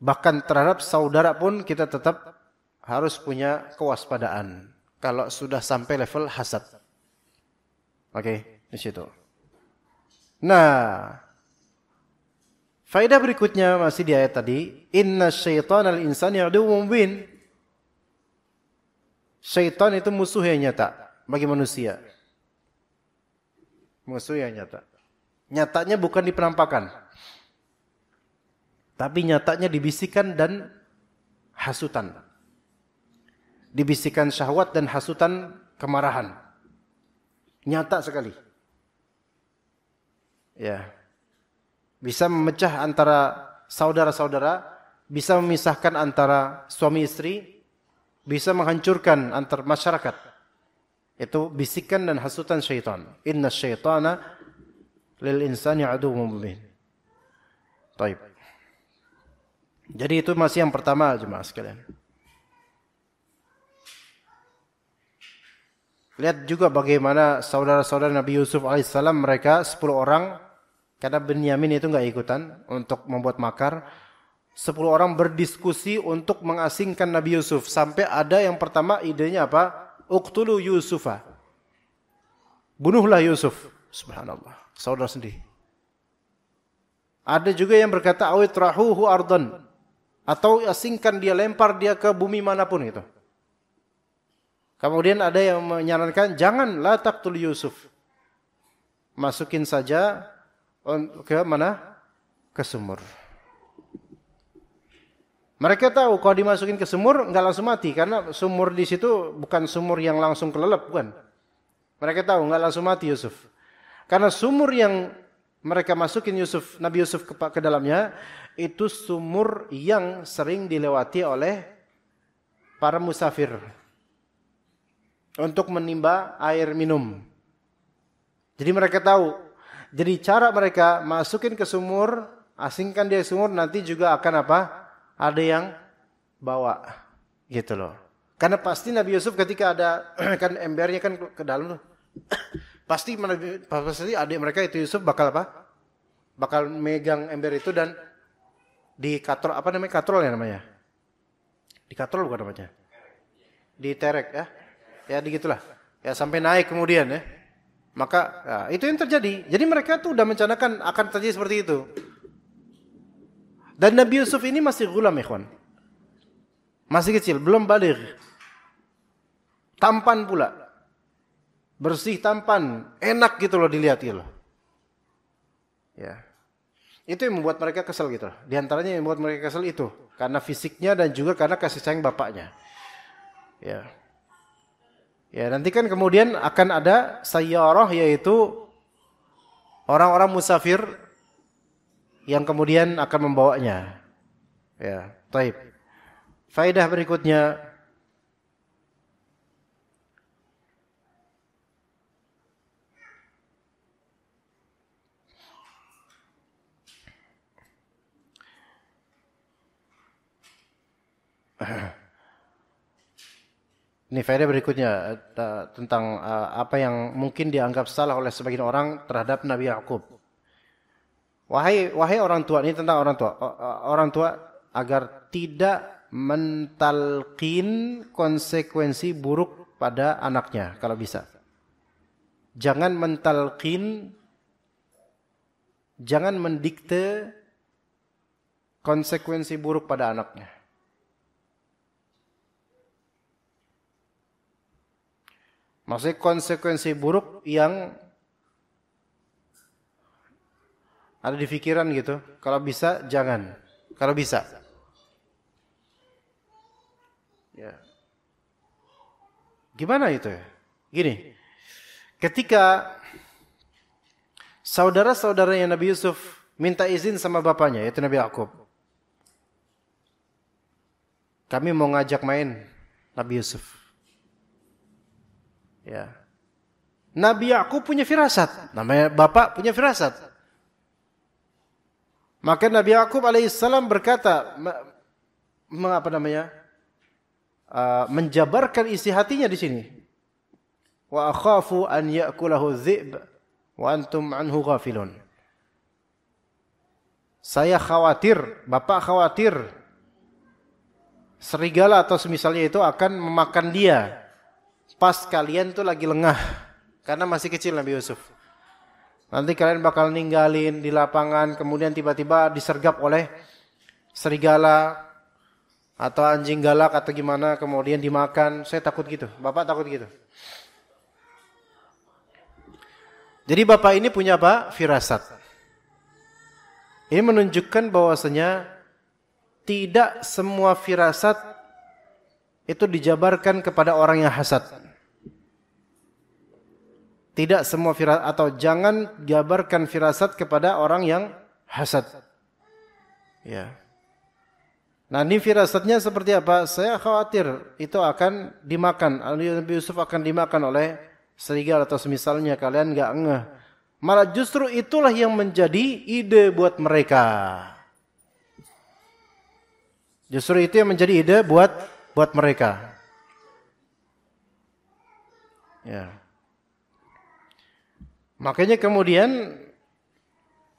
Speaker 2: Bahkan terhadap saudara pun kita tetap harus punya kewaspadaan. Kalau sudah sampai level hasad. Oke, di situ. Nah, faedah berikutnya masih di ayat tadi, inna syaitanal insani aduwwun mubin. Syaitan itu musuh yang nyata bagi manusia. Musuh yang nyata. Nyatanya bukan di penampakan. Tapi nyatanya di bisikan dan hasutan. Di bisikan syahwat dan hasutan kemarahan. Nyata sekali. Ya. Bisa memecah antara saudara-saudara, bisa memisahkan antara suami istri, bisa menghancurkan antar masyarakat. Itu bisikan dan hasutan syaitan. Inna syaitana lil insani aduwwun mubin. Baik. Jadi itu masih yang pertama jemaah sekalian. Lihat juga bagaimana saudara-saudara Nabi Yusuf alaihissalam, mereka 10 orang, karena Benyamin itu enggak ikutan untuk membuat makar. 10 orang berdiskusi untuk mengasingkan Nabi Yusuf. Sampai ada yang pertama idenya apa? Uqtulu Yusufa. Bunuhlah Yusuf. Subhanallah. Saudara sendiri. Ada juga yang berkata awit rahuhu ardan. Atau asingkan dia, lempar dia ke bumi manapun gitu. Kemudian ada yang menyarankan jangan la taqtul Yusuf. Masukin saja ke mana? Ke sumur. Mereka tahu kalau dimasukin ke sumur enggak langsung mati karena sumur di situ bukan sumur yang langsung kelelep, bukan. Mereka tahu enggak langsung mati Yusuf. Karena sumur yang mereka masukin Nabi Yusuf ke dalamnya itu sumur yang sering dilewati oleh para musafir untuk menimba air minum. Jadi mereka tahu. Jadi cara mereka masukin ke sumur, asingkan dia sumur, nanti juga akan apa? Ada yang bawa Gitu loh. Karena pasti Nabi Yusuf ketika ada kan embernya kan ke dalam tuh. Pasti adik mereka itu Yusuf bakal apa? Bakal megang ember itu dan dikatrol, apa namanya? Katrol ya namanya. Dikatrol bukan namanya. Diterek ya. Ya digitulah. Ya sampai naik kemudian ya. Maka ya, itu yang terjadi. Jadi mereka tuh udah merencanakan akan terjadi seperti itu. Dan Nabi Yusuf ini masih gulam, ikhwan. Masih kecil, belum baligh. Tampan pula. Bersih, tampan, enak gitu loh dilihat gitu loh. Ya. Itu yang membuat mereka kesel gitu loh. Di antaranya yang membuat mereka kesel itu karena fisiknya dan juga karena kasih sayang bapaknya. Ya. Ya, nanti kan kemudian akan ada sayyarah, yaitu orang-orang musafir yang kemudian akan membawanya. Ya, taib. Faedah berikutnya, ini faedah berikutnya tentang apa yang mungkin dianggap salah oleh sebagian orang terhadap Nabi Yakub. Wahai orang tua, ini tentang orang tua. Orang tua agar tidak mentalqin konsekuensi buruk pada anaknya kalau bisa. Jangan mentalqin, jangan mendikte konsekuensi buruk pada anaknya. Maksudnya konsekuensi buruk yang ada di pikiran gitu. Kalau bisa jangan. Kalau bisa. Ya. Gimana itu ya? Gini. Ketika saudara-saudaranya Nabi Yusuf minta izin sama bapaknya, yaitu Nabi Yakub. Kami mau ngajak main Nabi Yusuf. Ya. Nabi Yakub punya firasat, namanya bapak punya firasat. Maka Nabi Yakub alaihissalam berkata, menjabarkan isi hatinya di sini. Wa akhafu an ya'kulahu dhi'b wa antum anhu ghafilun. Saya khawatir, bapak khawatir serigala atau semisalnya itu akan memakan dia. Pas kalian tuh lagi lengah. Karena masih kecil Nabi Yusuf. Nanti kalian bakal ninggalin di lapangan. Kemudian tiba-tiba disergap oleh serigala. Atau anjing galak atau gimana. Kemudian dimakan. Saya takut gitu. Bapak takut gitu. Jadi bapak ini punya apa? Firasat. Ini menunjukkan bahwasanya tidak semua firasat itu dijabarkan kepada orang yang hasad. Tidak semua firasat, atau jangan jabarkan firasat kepada orang yang hasad. Ya. Nah, ini firasatnya seperti apa? Saya khawatir itu akan dimakan. Nabi Yusuf akan dimakan oleh serigala atau semisalnya. Kalian enggak ngeh. Malah justru itulah yang menjadi ide buat mereka. Justru itu yang menjadi ide buat mereka. Ya. Makanya kemudian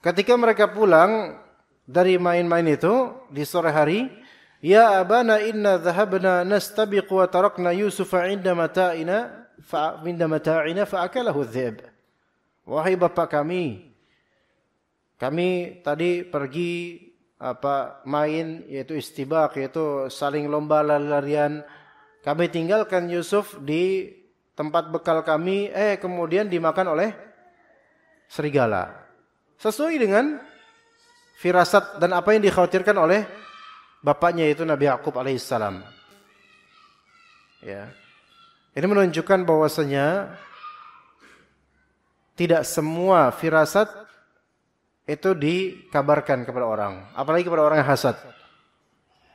Speaker 2: ketika mereka pulang dari main-main itu di sore hari, ya abana inna dhahabna nastabiqu wa tarakna Yusufa 'inda mata'ina fa akalahu adh-dhi'b. Wahai bapak kami tadi pergi main, yaitu istibaq, yaitu saling lomba lari-larian. Kami tinggalkan Yusuf di tempat bekal kami, kemudian dimakan oleh serigala. Sesuai dengan firasat dan apa yang dikhawatirkan oleh bapaknya, yaitu Nabi Yakub alaihissalam. Ya. Ini menunjukkan bahwasanya tidak semua firasat itu dikabarkan kepada orang, apalagi kepada orang yang hasad.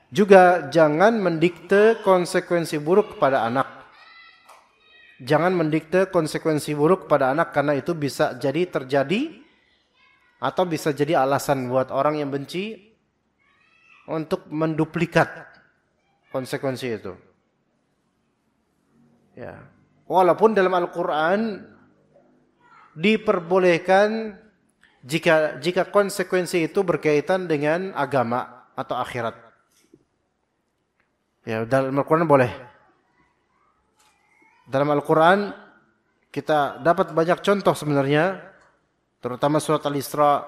Speaker 2: Juga jangan mendikte konsekuensi buruk kepada anak. Jangan mendikte konsekuensi buruk kepada anak, karena itu bisa jadi terjadi atau bisa jadi alasan buat orang yang benci untuk menduplikat konsekuensi itu. Ya. Walaupun dalam Al-Qur'an diperbolehkan jika konsekuensi itu berkaitan dengan agama atau akhirat. Ya, dalam Al-Qur'an boleh. Dalam Al-Qur'an kita dapat banyak contoh sebenarnya, terutama surat Al-Isra,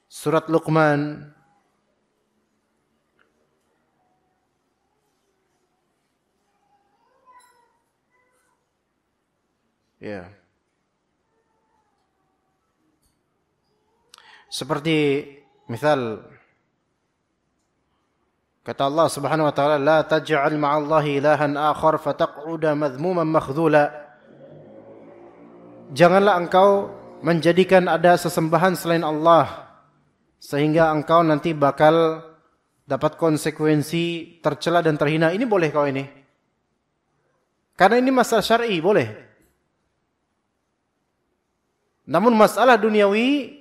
Speaker 2: surat Luqman, ya. Seperti misal kata Allah Subhanahu wa taala, la taj'al ma'allahi ilahan akhar fataq'uda madhmuman makhdhula. Janganlah engkau menjadikan ada sesembahan selain Allah sehingga engkau nanti bakal dapat konsekuensi tercela dan terhina. Ini boleh kau ini. Karena ini masalah syar'i, boleh. Namun masalah duniawi,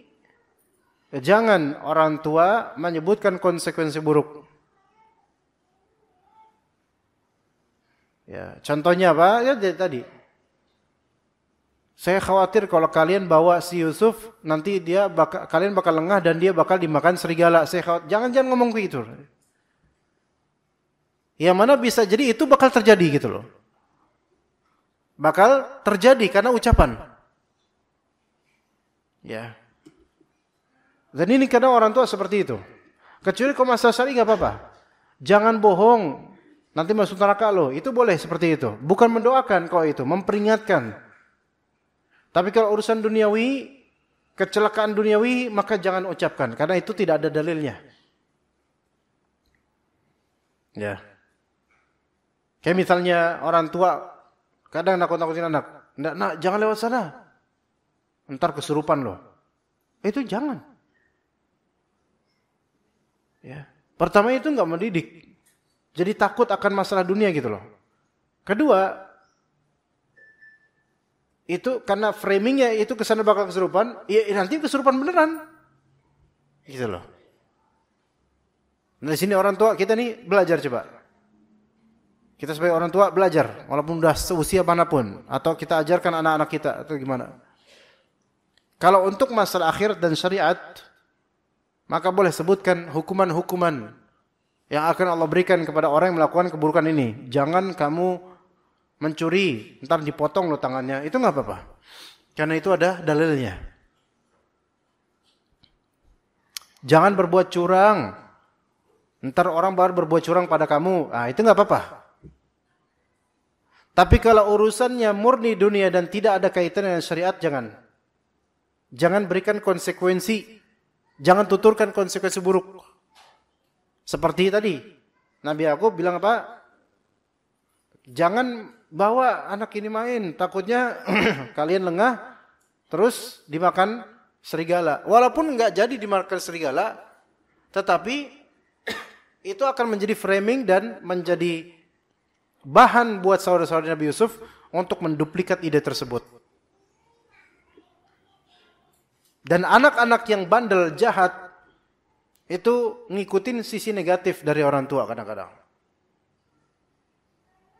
Speaker 2: jangan orang tua menyebutkan konsekuensi buruk. Ya, contohnya apa? Ya tadi. Saya khawatir kalau kalian bawa si Yusuf, nanti kalian bakal lengah dan dia bakal dimakan serigala. Saya khawatir, jangan ngomong begitu. Yang mana bisa jadi itu bakal terjadi gitu loh. Bakal terjadi karena ucapan. Ya. Dan ini kadang orang tua seperti itu. Kecuali kalau masalah syar'i enggak apa-apa. Jangan bohong, nanti masuk neraka loh. Itu boleh seperti itu. Bukan mendoakan kalau itu, memperingatkan. Tapi kalau urusan duniawi, kecelakaan duniawi, maka jangan ucapkan karena itu tidak ada dalilnya. Ya. Kayak misalnya orang tua kadang nakut-nakutin anak, "Nak, jangan lewat sana. Ntar kesurupan loh." Itu jangan. Ya. Pertama itu enggak mendidik. Jadi takut akan masalah dunia gitu loh. Kedua, itu karena framingnya itu kesana bakal kesurupan, ya nanti kesurupan beneran. Gitu loh. Nah, di sini orang tua kita nih belajar coba. Kita sebagai orang tua belajar, walaupun udah seusia manapun, atau kita ajarkan anak-anak kita atau gimana. Kalau untuk masalah akhirat dan syariat, maka boleh sebutkan hukuman-hukuman yang akan Allah berikan kepada orang yang melakukan keburukan ini. Jangan kamu mencuri, ntar dipotong lo tangannya. Itu nggak apa-apa. Karena itu ada dalilnya. Jangan berbuat curang. Ntar orang baru berbuat curang pada kamu. Ah, itu nggak apa-apa. Tapi kalau urusannya murni dunia dan tidak ada kaitan dengan syariat, jangan. Jangan berikan konsekuensi. Jangan tuturkan konsekuensi buruk. Seperti tadi, Nabi Yakub bilang apa? Jangan bawa anak ini main, takutnya kalian lengah, terus dimakan serigala. Walaupun nggak jadi dimakan serigala, tetapi itu akan menjadi framing dan menjadi bahan buat saudara-saudara Nabi Yusuf untuk menduplikat ide tersebut. Dan anak-anak yang bandel, jahat, itu ngikutin sisi negatif dari orang tua kadang-kadang.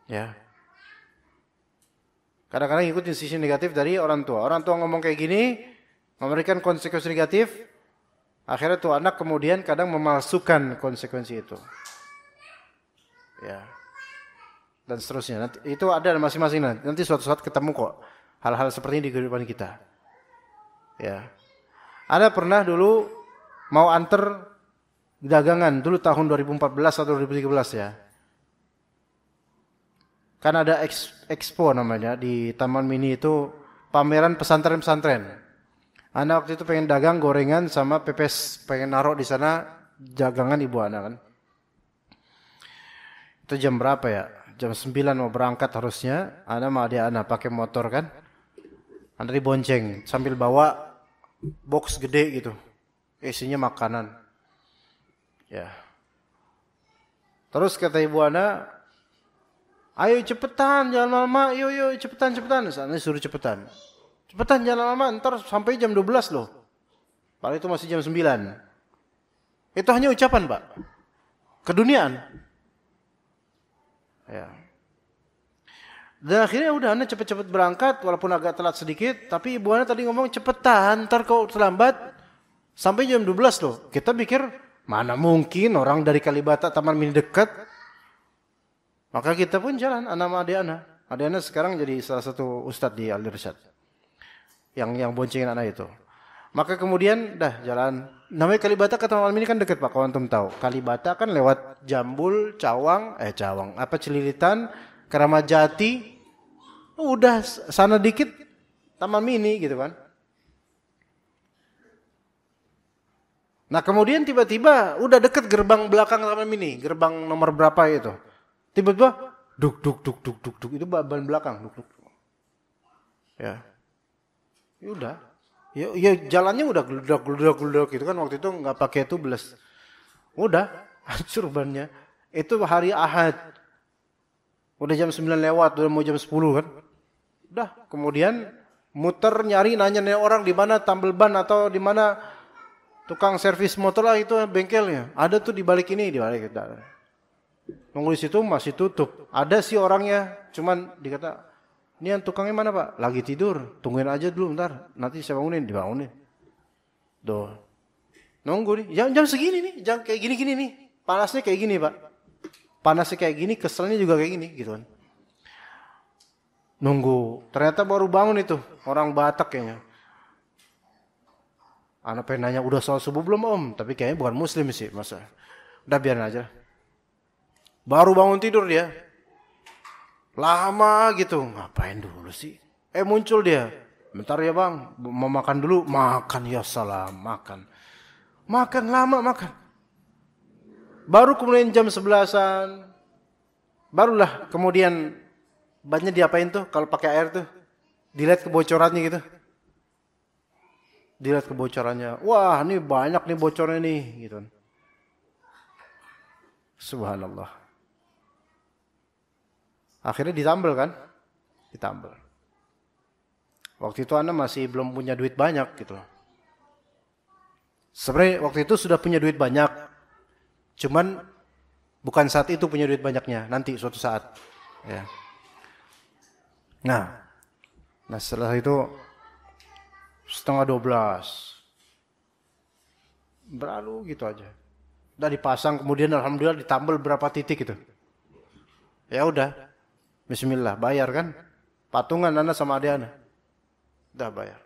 Speaker 2: Ya. Kadang-kadang ngikutin sisi negatif dari orang tua. Orang tua ngomong kayak gini, memberikan konsekuensi negatif, akhirnya tuh anak kemudian kadang memalsukan konsekuensi itu. Ya. Dan seterusnya. Nanti, itu ada masing-masing nanti suatu saat ketemu kok hal-hal seperti ini di kehidupan kita. Ya. Ada pernah dulu mau antar dagangan dulu tahun 2014 atau 2013 ya. Kan ada expo namanya di Taman Mini itu pameran pesantren-pesantren. Anak waktu itu pengen dagang gorengan sama pepes, pengen naruh di sana dagangan ibu anak kan. Itu jam berapa ya? Jam 9 mau berangkat harusnya. Anak sama adik-anak pakai motor kan. Anak dibonceng sambil bawa box gede gitu. Isinya makanan. Ya. Terus kata ibu anak, "Ayo cepetan, jangan lama. Yuk, cepetan. Sana suruh cepetan. Cepetan, jangan lama. Ntar sampai jam 12 loh. Padahal itu masih jam 9. Itu hanya ucapan, Pak. Keduniaan. Ya. Dan akhirnya udah Ana cepet-cepet berangkat walaupun agak telat sedikit, tapi ibu Ana tadi ngomong cepetan, ntar kau terlambat sampai jam 12 loh. Kita pikir mana mungkin orang dari Kalibata Taman Mini dekat. Maka kita pun jalan Ana sama adik Ana. Adik Ana sekarang jadi salah satu ustadz di Al Irsyad. Yang boncengin Ana itu. Maka kemudian dah jalan. Namanya Kalibata ke Taman Mini kan dekat Pak, kalau antum tahu. Kalibata kan lewat Jambul, Cawang, Celilitan, Keramat Jati. Udah sana dikit Taman Mini gitu kan. Nah kemudian tiba-tiba udah deket gerbang belakang Taman Mini, gerbang nomor berapa itu. Tiba-tiba duk itu ban belakang duk. Ya. Ya udah. Ya jalannya udah gludak gitu kan, waktu itu enggak pakai tubeless. Udah hancur bannya. Itu hari Ahad. Udah jam 9 lewat, udah mau jam 10 kan. Udah, kemudian muter nyari nanya orang di mana tambal ban atau di mana tukang servis motor lah itu bengkelnya. Ada tuh di balik ini, di balik kita. Nunggu di situ masih tutup. Ada sih orangnya, cuman dikata, "Ini yang tukangnya mana, Pak?" "Lagi tidur. Tungguin aja dulu ntar. Nanti saya bangunin." Dibangunin. Doh. Nunggu nih. Jam segini nih, jam kayak gini-gini nih. Panasnya kayak gini, Pak. Panasnya kayak gini, keselnya juga kayak gini gitu kan. Nunggu. Ternyata baru bangun itu. Orang Batak kayaknya. Anak pengen nanya, "Udah sholat subuh belum, Om?" Tapi kayaknya bukan muslim sih. Masa. Udah biarin aja. Baru bangun tidur dia. Lama gitu. Ngapain dulu sih? Muncul dia. "Bentar ya Bang. Mau makan dulu." "Makan ya salam. Makan." Makan lama makan. Baru kemudian jam 11-an. Barulah kemudian bannya diapain tuh kalau pakai air tuh? Dilihat kebocorannya gitu. Dilihat kebocorannya. Wah, ini banyak nih bocornya nih gitu. Subhanallah. Akhirnya ditambal kan? Ditambal. Waktu itu Ana masih belum punya duit banyak gitu. Sebenarnya waktu itu sudah punya duit banyak. Cuman bukan saat itu punya duit banyaknya, nanti suatu saat. Ya. Nah setelah itu 11:30 berlalu gitu aja. Udah dipasang, kemudian alhamdulillah ditambal berapa titik itu. Ya udah, bismillah, bayar kan? Patungan Ana sama adik Ana. Udah bayar.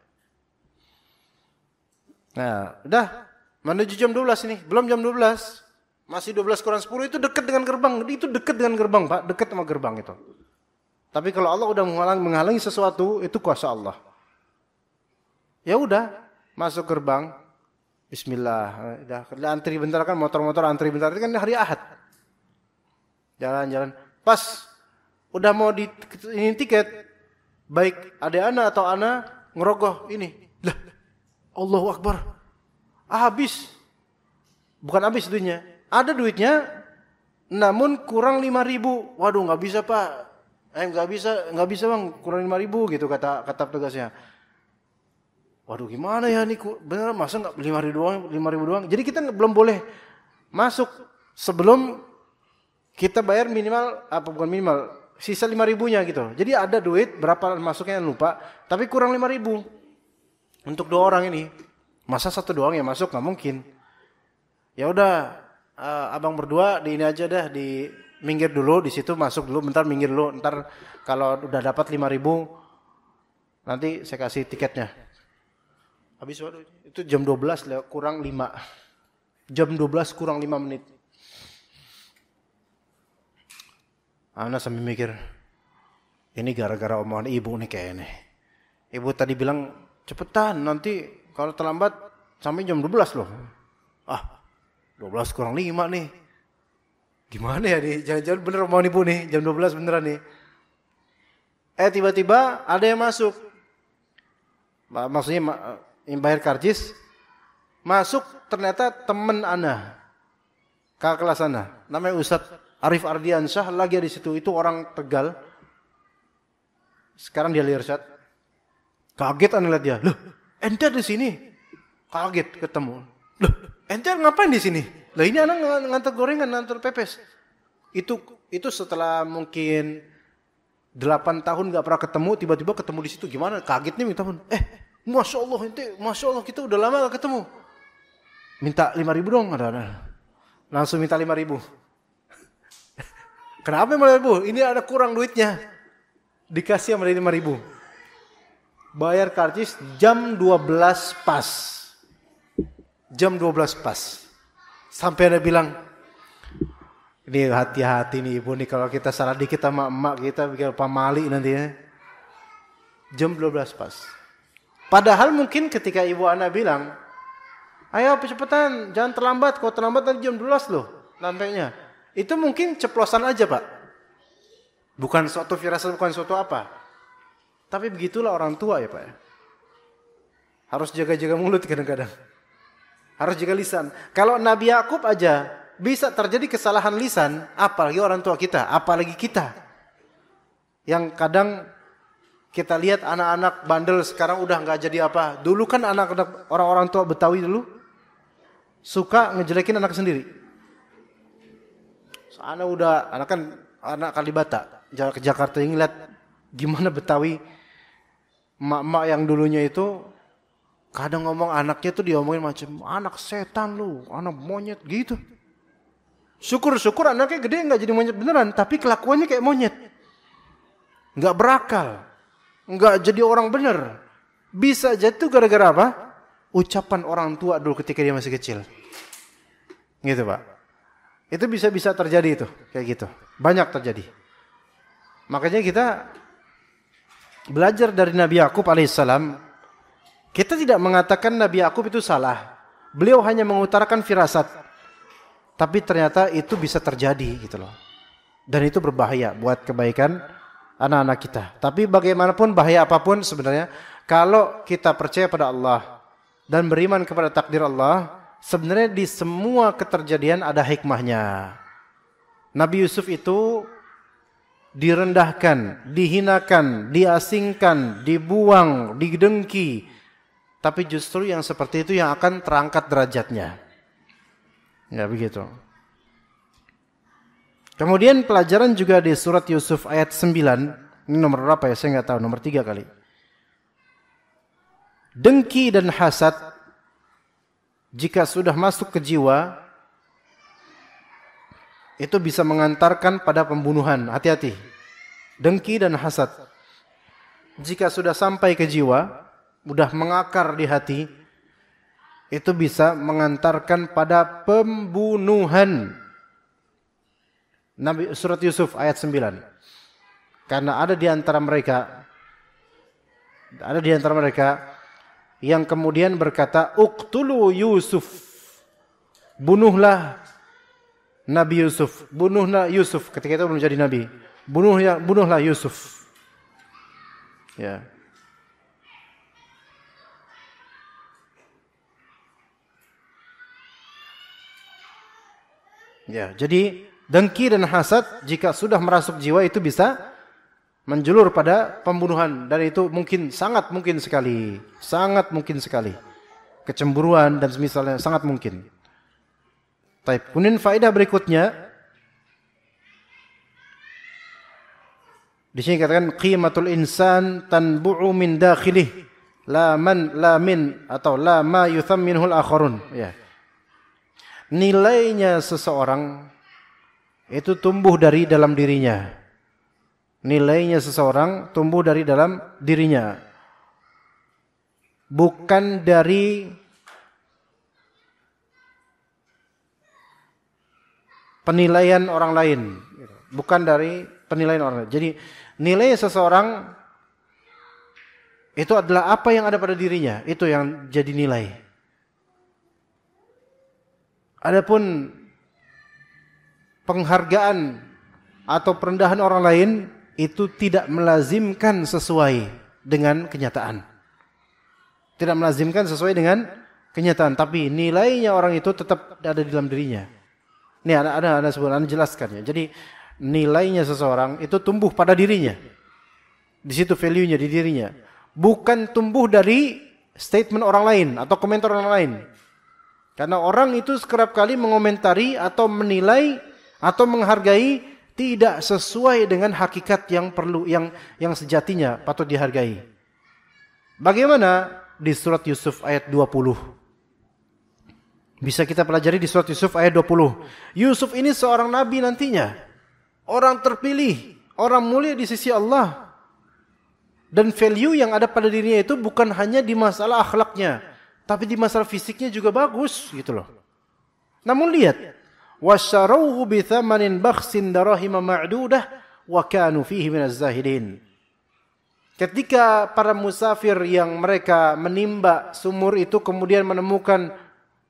Speaker 2: Nah, udah menuju jam 12 ini, belum jam 12. Masih 12 kurang 10 itu dekat dengan gerbang. Itu dekat dengan gerbang, Pak, dekat sama gerbang itu. Tapi kalau Allah udah menghalangi sesuatu, itu kuasa Allah. Ya udah, masuk gerbang. Bismillah. Udah antri bentar kan, motor-motor antri bentar, itu kan hari Ahad. Jalan-jalan. Pas udah mau ini tiket, baik ada Ana atau Ana ngerogoh ini. Lah, Allahu Akbar. Habis. Bukan habis duitnya. Ada duitnya, namun kurang 5.000. Waduh, nggak bisa Pak. Nggak bisa Bang, kurang 5.000 gitu kata petugasnya. Waduh, gimana ya nih? Bener masa nggak 5.000 doang? Jadi kita belum boleh masuk sebelum kita bayar minimal bukan minimal, sisa 5.000-nya gitu. Jadi ada duit berapa masuknya lupa, tapi kurang 5.000 untuk 2 orang ini. Masa 1 doang yang masuk, nggak mungkin. Ya udah. Abang berdua di ini aja dah, di minggir dulu, di situ masuk dulu, bentar minggir dulu, ntar kalau udah dapat 5.000 nanti saya kasih tiketnya. Habis itu jam 12 kurang 5. Jam 12 kurang 5 menit. Ana sambil mikir, ini gara-gara omongan ibu nih kayaknya. Ibu tadi bilang cepetan, nanti kalau terlambat sampai jam 12 loh. 12 kurang 5 nih. Gimana ya nih? Jangan-jangan bener mau nipu nih. Jam 12 beneran nih. Tiba-tiba ada yang masuk. Maksudnya yang bayar karcis. Masuk ternyata teman Ana. Kakak kelas Ana. Namanya Ustadz Arif Ardiansyah. Lagi di situ. Itu orang Tegal. Sekarang dia Irsyad. Kaget Ana lihat dia. Loh, ente di sini. Kaget ketemu. Loh, ente ngapain di sini? Lah ini anak ngantar gorengan, ngantar pepes. Itu setelah mungkin 8 tahun nggak pernah ketemu, tiba-tiba ketemu di situ, gimana? Kagetnya minta pun. Masya Allah kita udah lama gak ketemu. Minta 5.000 dong, ada. Langsung minta 5.000. Kenapa 5.000? Ini ada kurang duitnya. Dikasih sama dia 5.000. Bayar karcis jam 12 pas. Jam 12 pas. Sampai ada bilang, ini hati-hati nih ibu nih, kalau kita salah dikit sama emak kita bikin pamali nanti ya. Jam 12 pas. Padahal mungkin ketika ibu anak bilang, ayo cepetan, jangan terlambat. Kalau terlambat nanti jam 12 loh sampainya. Itu mungkin ceplosan aja Pak. Bukan suatu firasat, bukan suatu apa. Tapi begitulah orang tua ya Pak ya. Harus jaga-jaga mulut kadang-kadang. Harus jaga lisan. Kalau Nabi Yakub aja bisa terjadi kesalahan lisan, apalagi orang tua kita, apalagi kita. Yang kadang kita lihat anak-anak bandel sekarang udah nggak jadi apa. Dulu kan anak-anak orang-orang tua Betawi dulu suka ngejelekin anak sendiri. Anak kan anak Kalibata, ke Jakarta ini lihat gimana Betawi emak-emak yang dulunya itu kadang ngomong anaknya tuh diomongin macam anak setan lu, anak monyet gitu. Syukur-syukur anaknya gede nggak jadi monyet beneran, tapi kelakuannya kayak monyet. Nggak berakal, nggak jadi orang bener. Bisa jatuh gara-gara apa? Ucapan orang tua dulu ketika dia masih kecil. Gitu Pak. Itu bisa terjadi itu, kayak gitu. Banyak terjadi. Makanya kita belajar dari Nabi Yakub alaihissalam. Kita tidak mengatakan Nabi Yakub itu salah. Beliau hanya mengutarakan firasat. Tapi ternyata itu bisa terjadi gitu loh. Dan itu berbahaya buat kebaikan anak-anak kita. Tapi bagaimanapun bahaya apapun sebenarnya, kalau kita percaya pada Allah dan beriman kepada takdir Allah, sebenarnya di semua keterjadian ada hikmahnya. Nabi Yusuf itu direndahkan, dihinakan, diasingkan, dibuang, didengki. Tapi justru yang seperti itu yang akan terangkat derajatnya. Ya begitu. Kemudian pelajaran juga di surat Yusuf ayat 9. Ini nomor berapa ya? Saya nggak tahu. Nomor 3 kali. Dengki dan hasad jika sudah masuk ke jiwa, itu bisa mengantarkan pada pembunuhan. Hati-hati. Dengki dan hasad jika sudah sampai ke jiwa, udah mengakar di hati, itu bisa mengantarkan pada pembunuhan. Nabi surat Yusuf ayat 9. Karena ada di antara mereka yang kemudian berkata, "Uqtulu Yusuf." Bunuhlah Nabi Yusuf, bunuhlah Yusuf. Ketika itu belum jadi nabi. Bunuhlah Yusuf. Ya. Ya, jadi dengki dan hasad jika sudah merasuk jiwa itu bisa menjulur pada pembunuhan, dan itu sangat mungkin sekali. Kecemburuan dan semisalnya sangat mungkin. Baik, kemudian faedah berikutnya di sini katakan qimatul insan tanbu'u min dakhilih la min atau la ma yuthamminuhu al-akharun, ya. Nilainya seseorang itu tumbuh dari dalam dirinya. Nilainya seseorang tumbuh dari dalam dirinya. Bukan dari penilaian orang lain. Bukan dari penilaian orang lain. Jadi nilai seseorang itu adalah apa yang ada pada dirinya. Itu yang jadi nilai. Adapun penghargaan atau perendahan orang lain itu tidak melazimkan sesuai dengan kenyataan. Tidak melazimkan sesuai dengan kenyataan, tapi nilainya orang itu tetap ada di dalam dirinya. Ini ada sebenarnya jelaskan ya. Jadi nilainya seseorang itu tumbuh pada dirinya. Di situ value-nya di dirinya. Bukan tumbuh dari statement orang lain atau komentar orang lain. Karena orang itu kerap kali mengomentari atau menilai atau menghargai tidak sesuai dengan hakikat yang perlu yang sejatinya patut dihargai. Bagaimana di surat Yusuf ayat 20? Bisa kita pelajari di surat Yusuf ayat 20. Yusuf ini seorang nabi nantinya, orang terpilih, orang mulia di sisi Allah. Dan value yang ada pada dirinya itu bukan hanya di masalah akhlaknya, tapi di masalah fisiknya juga bagus gitu loh. Namun lihat, wasyarawhu bithamanin bakhsin darahima ma'dudah wa kanu fihi minaz zahidin. Ketika para musafir yang mereka menimba sumur itu kemudian menemukan,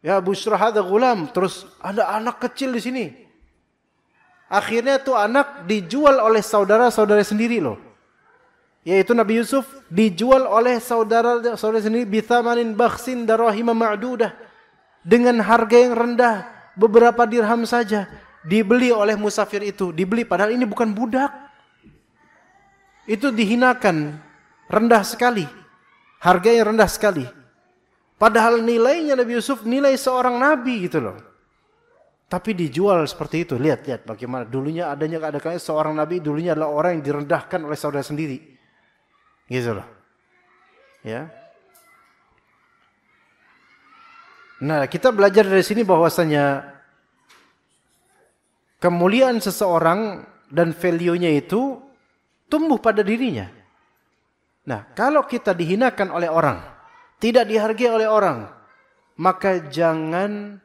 Speaker 2: ya busyra hadza gulam, terus ada anak kecil di sini. Akhirnya tuh anak dijual oleh saudara-saudara sendiri loh. Yaitu Nabi Yusuf dijual oleh saudara-saudara sendiri bithamanin bakhsin darahima ma'dudah, dengan harga yang rendah, beberapa dirham saja, dibeli oleh musafir itu, dibeli padahal ini bukan budak. Itu dihinakan, rendah sekali, harga yang rendah sekali. Padahal nilainya Nabi Yusuf nilai seorang nabi gitu loh. Tapi dijual seperti itu. Lihat bagaimana dulunya ada kali seorang nabi dulunya adalah orang yang direndahkan oleh saudara sendiri. Gitu loh. Ya. Nah, kita belajar dari sini bahwasanya kemuliaan seseorang dan value-nya itu tumbuh pada dirinya. Nah, kalau kita dihinakan oleh orang, tidak dihargai oleh orang, maka jangan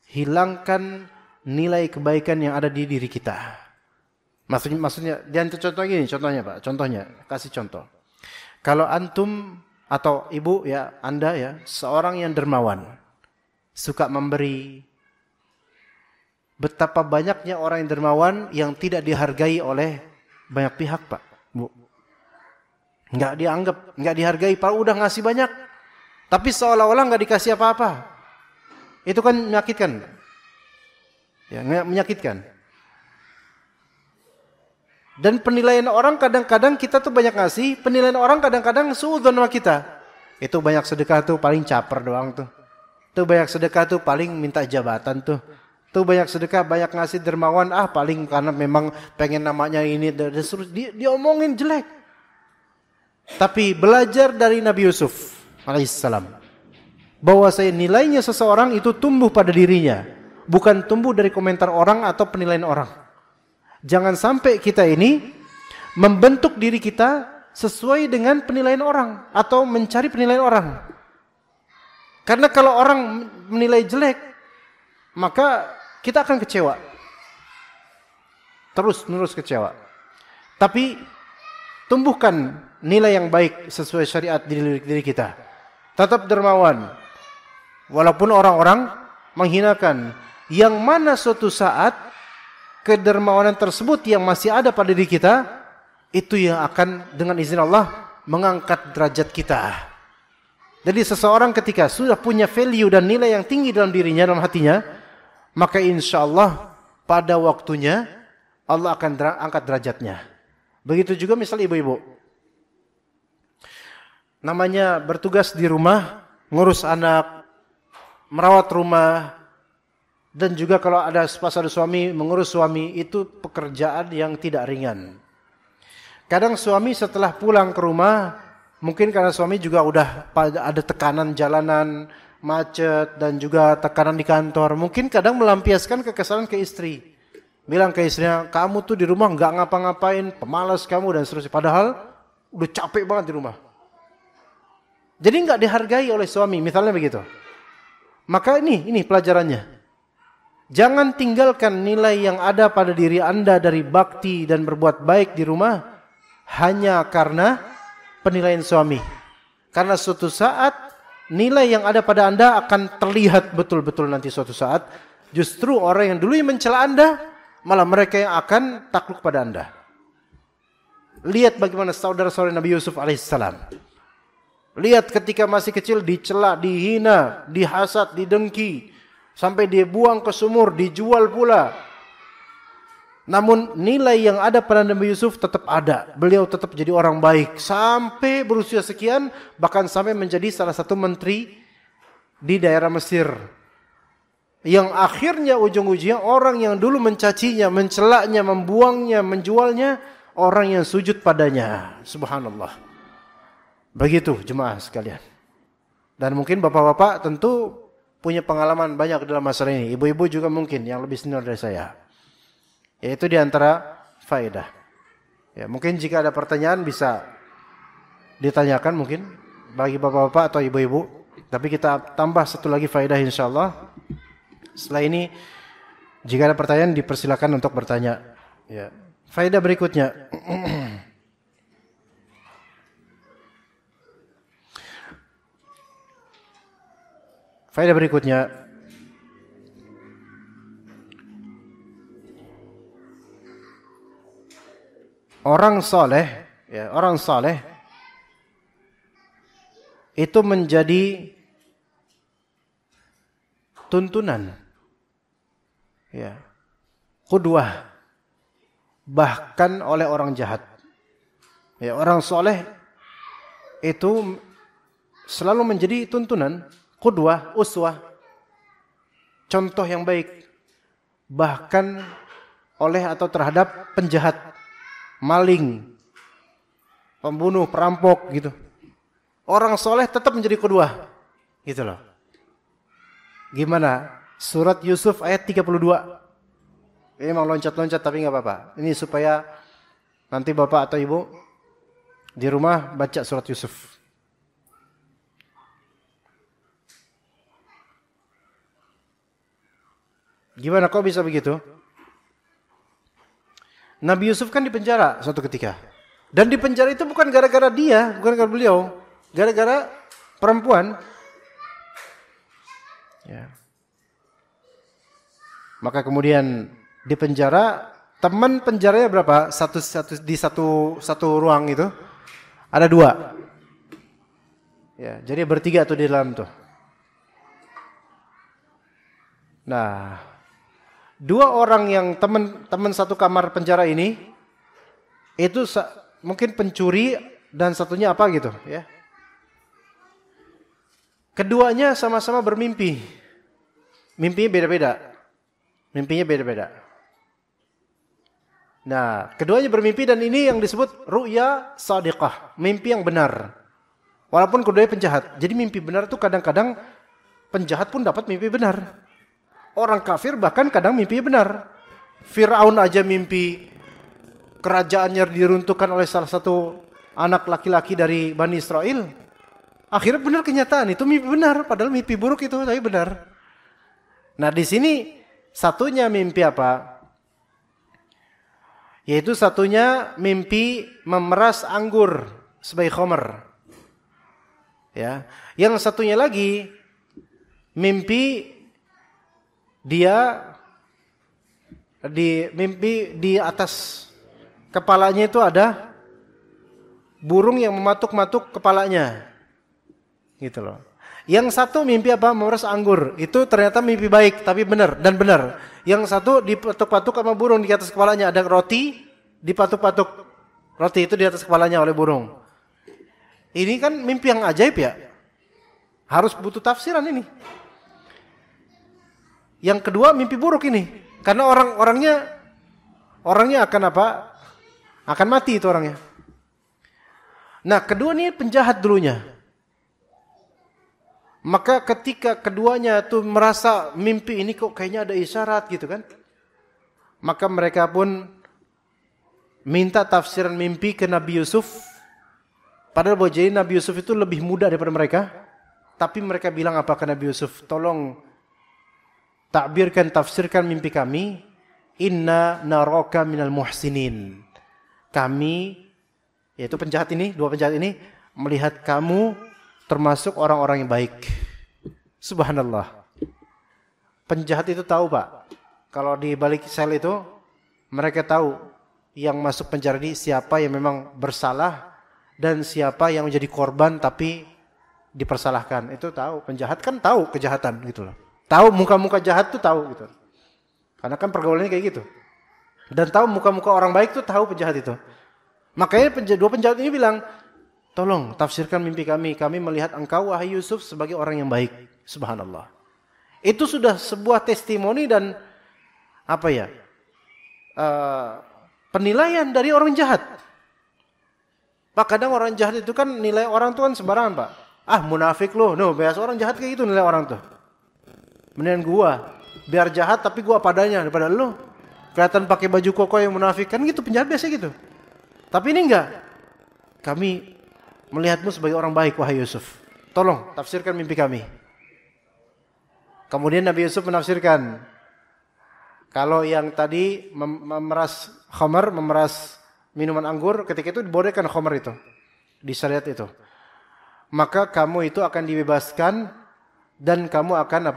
Speaker 2: hilangkan nilai kebaikan yang ada di diri kita. Maksudnya, dan contoh gini, contohnya, kasih contoh. Kalau antum atau ibu ya, Anda ya, seorang yang dermawan, suka memberi. Betapa banyaknya orang yang dermawan yang tidak dihargai oleh banyak pihak, Pak, Bu. Enggak dianggap, enggak dihargai, Pak udah ngasih banyak, tapi seolah-olah enggak dikasih apa-apa. Itu kan menyakitkan. Ya, menyakitkan. Dan penilaian orang kadang-kadang kita tuh banyak ngasih, penilaian orang kadang-kadang suudzon sama kita. Itu banyak sedekah tuh paling caper doang tuh. Tuh banyak sedekah tuh paling minta jabatan tuh. Tuh banyak sedekah, banyak ngasih dermawan, paling karena memang pengen namanya ini, diomongin jelek. Tapi belajar dari Nabi Yusuf alaihissalam, bahwa nilainya seseorang itu tumbuh pada dirinya, bukan tumbuh dari komentar orang atau penilaian orang. Jangan sampai kita ini membentuk diri kita sesuai dengan penilaian orang atau mencari penilaian orang. Karena kalau orang menilai jelek, maka kita akan kecewa. Terus-menerus kecewa. Tapi tumbuhkan nilai yang baik sesuai syariat di diri kita. Tetap dermawan. Walaupun orang-orang menghinakan, yang mana suatu saat kedermawanan tersebut yang masih ada pada diri kita, itu yang akan dengan izin Allah mengangkat derajat kita. Jadi seseorang ketika sudah punya value dan nilai yang tinggi dalam dirinya, dalam hatinya, maka insya Allah pada waktunya Allah akan angkat derajatnya. Begitu juga misal ibu-ibu, namanya bertugas di rumah, ngurus anak, merawat rumah, dan juga kalau ada pas ada suami, mengurus suami, itu pekerjaan yang tidak ringan. Kadang suami setelah pulang ke rumah, mungkin karena suami juga udah ada tekanan jalanan, macet, dan juga tekanan di kantor. Mungkin kadang melampiaskan kekesalan ke istri. Bilang ke istrinya, kamu tuh di rumah nggak ngapa-ngapain, pemalas kamu, dan seterusnya. Padahal udah capek banget di rumah. Jadi nggak dihargai oleh suami, misalnya begitu. Maka ini pelajarannya. Jangan tinggalkan nilai yang ada pada diri Anda dari bakti dan berbuat baik di rumah hanya karena penilaian suami. Karena suatu saat nilai yang ada pada Anda akan terlihat betul-betul nanti suatu saat. Justru orang yang dulu mencela Anda, malah mereka yang akan takluk pada Anda. Lihat bagaimana saudara-saudara Nabi Yusuf alaihissalam. Lihat ketika masih kecil dicela, dihina, dihasad, didengki. Sampai dia buang ke sumur, dijual pula. Namun nilai yang ada pada Nabi Yusuf tetap ada. Beliau tetap jadi orang baik. Sampai berusia sekian, bahkan sampai menjadi salah satu menteri di daerah Mesir. yang akhirnya ujung-ujungnya orang yang dulu mencacinya, mencelaknya, membuangnya, menjualnya, orang yang sujud padanya. Subhanallah. Begitu jemaah sekalian. Dan mungkin bapak-bapak tentu punya pengalaman banyak dalam masalah ini. Ibu-ibu juga mungkin yang lebih senior dari saya. Yaitu di antara faedah. Ya, mungkin jika ada pertanyaan bisa ditanyakan mungkin bagi bapak-bapak atau ibu-ibu. Tapi kita tambah satu lagi faedah insyaallah. Setelah ini jika ada pertanyaan dipersilakan untuk bertanya. Ya. Faedah berikutnya. Faedah berikutnya. Orang saleh, ya, orang saleh itu menjadi tuntunan, ya, qudwah, bahkan oleh orang jahat. Ya, orang soleh itu selalu menjadi tuntunan, qudwah, uswah, contoh yang baik, bahkan oleh atau terhadap penjahat, maling, pembunuh, perampok, gitu. Orang soleh tetap menjadi qudwah, gitu loh. Gimana? Surat Yusuf ayat 32. Ini memang loncat-loncat tapi nggak apa-apa. Ini supaya nanti bapak atau ibu di rumah baca surat Yusuf. Gimana kok bisa begitu? Nabi Yusuf kan di penjara suatu ketika. Dan di penjara itu bukan gara-gara dia, bukan gara-gara beliau. Gara-gara perempuan. Ya. Maka kemudian di penjara, teman penjaranya berapa? Di satu ruang itu ada 2. Ya, jadi bertiga tuh di dalam tuh. Nah, 2 orang yang teman satu kamar penjara ini itu mungkin pencuri dan satunya apa gitu, ya. Keduanya sama-sama bermimpi. Mimpinya beda-beda. Nah, keduanya bermimpi dan ini yang disebut ru'ya shadiqah, mimpi yang benar. Walaupun keduanya penjahat. Jadi mimpi benar itu kadang-kadang penjahat pun dapat mimpi benar. Orang kafir bahkan kadang mimpi benar. Fir'aun aja mimpi kerajaannya diruntuhkan oleh salah satu anak laki-laki dari Bani Israel. Akhirnya benar kenyataan, itu mimpi benar. Padahal mimpi buruk itu, tapi benar. Nah di sini satunya mimpi apa? Yaitu satunya mimpi memeras anggur sebagai khamar. Ya, yang satunya lagi mimpi dia di atas kepalanya itu ada burung yang mematuk-matuk kepalanya. Gitu loh. Yang satu mimpi apa? Memeras anggur. Itu ternyata mimpi baik, tapi benar. Yang satu dipatuk-patuk sama burung di atas kepalanya. Ada roti, dipatuk-patuk. Roti itu di atas kepalanya oleh burung. Ini kan mimpi yang ajaib ya. Harus butuh tafsiran ini. Yang kedua mimpi buruk ini. Karena orangnya akan apa? Akan mati itu orangnya. Nah kedua ini penjahat dulunya. Maka ketika keduanya tuh merasa mimpi ini kok kayaknya ada isyarat gitu kan. Maka mereka pun minta tafsiran mimpi ke Nabi Yusuf. Padahal boleh jadi Nabi Yusuf itu lebih muda daripada mereka. Tapi mereka bilang apa ke Nabi Yusuf? Tolong tafsirkan mimpi kami. Inna naraka minal muhsinin. Kami, yaitu penjahat ini, 2 penjahat ini, melihat kamu termasuk orang-orang yang baik. Subhanallah. Penjahat itu tahu Pak. Kalau di balik sel itu, mereka tahu yang masuk penjara ini siapa yang memang bersalah dan siapa yang menjadi korban tapi dipersalahkan. Itu tahu. Penjahat kan tahu kejahatan gitu loh. Tahu muka-muka jahat tuh tahu gitu. Karena kan pergaulannya kayak gitu. Dan tahu muka-muka orang baik tuh tahu penjahat itu. Makanya 2 penjahat ini bilang, tolong tafsirkan mimpi kami. Kami melihat engkau wahai Yusuf sebagai orang yang baik. Subhanallah. Itu sudah sebuah testimoni dan penilaian dari orang jahat. Pak, kadang orang jahat itu kan nilai orang tuh kan sembarangan, Pak. Ah, munafik lu. No, biasa orang jahat kayak gitu nilai orang tuh. Mendingan gua biar jahat tapi gua padanya daripada lu. Kelihatan pakai baju koko yang munafik kan gitu, penjahat biasa gitu. Tapi ini enggak. Kami melihatmu sebagai orang baik, wahai Yusuf. Tolong tafsirkan mimpi kami. Kemudian Nabi Yusuf menafsirkan, kalau yang tadi memeras khamar, memeras minuman anggur, ketika itu dibolehkan khamar itu di syariat itu, maka kamu itu akan dibebaskan dan kamu akan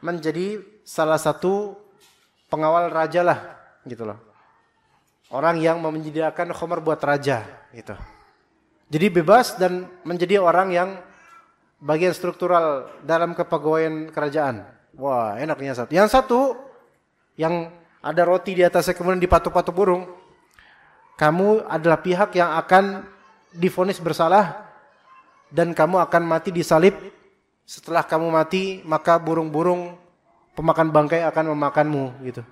Speaker 2: menjadi salah satu pengawal raja lah, gitu loh. Orang yang menyediakan khamar buat raja, gitu. Jadi bebas dan menjadi orang yang bagian struktural dalam kepegawaian kerajaan. Wah, enaknya satu. Yang satu, yang ada roti di atasnya kemudian dipatuk-patuk burung, kamu adalah pihak yang akan divonis bersalah dan kamu akan mati disalib. Setelah kamu mati, maka burung-burung pemakan bangkai akan memakanmu, gitu.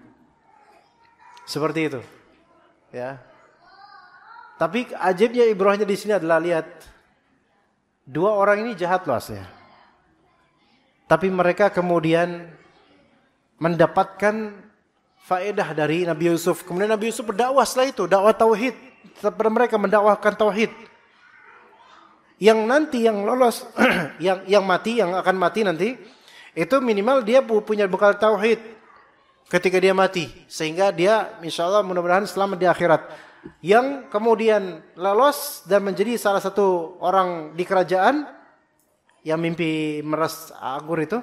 Speaker 2: Seperti itu. Ya. Tapi ajaibnya ibrahnya di sini adalah lihat, dua orang ini jahat loh aslinya. Tapi mereka kemudian mendapatkan faedah dari Nabi Yusuf. Kemudian Nabi Yusuf berdakwah setelah itu, dakwah tauhid. Kepada mereka mendakwahkan tauhid. Yang nanti yang lolos, yang mati, yang akan mati nanti, itu minimal dia punya bekal tauhid ketika dia mati, sehingga dia insyaallah mudah-mudahan selamat di akhirat. Yang kemudian lolos dan menjadi salah satu orang di kerajaan yang mimpi meras anggur itu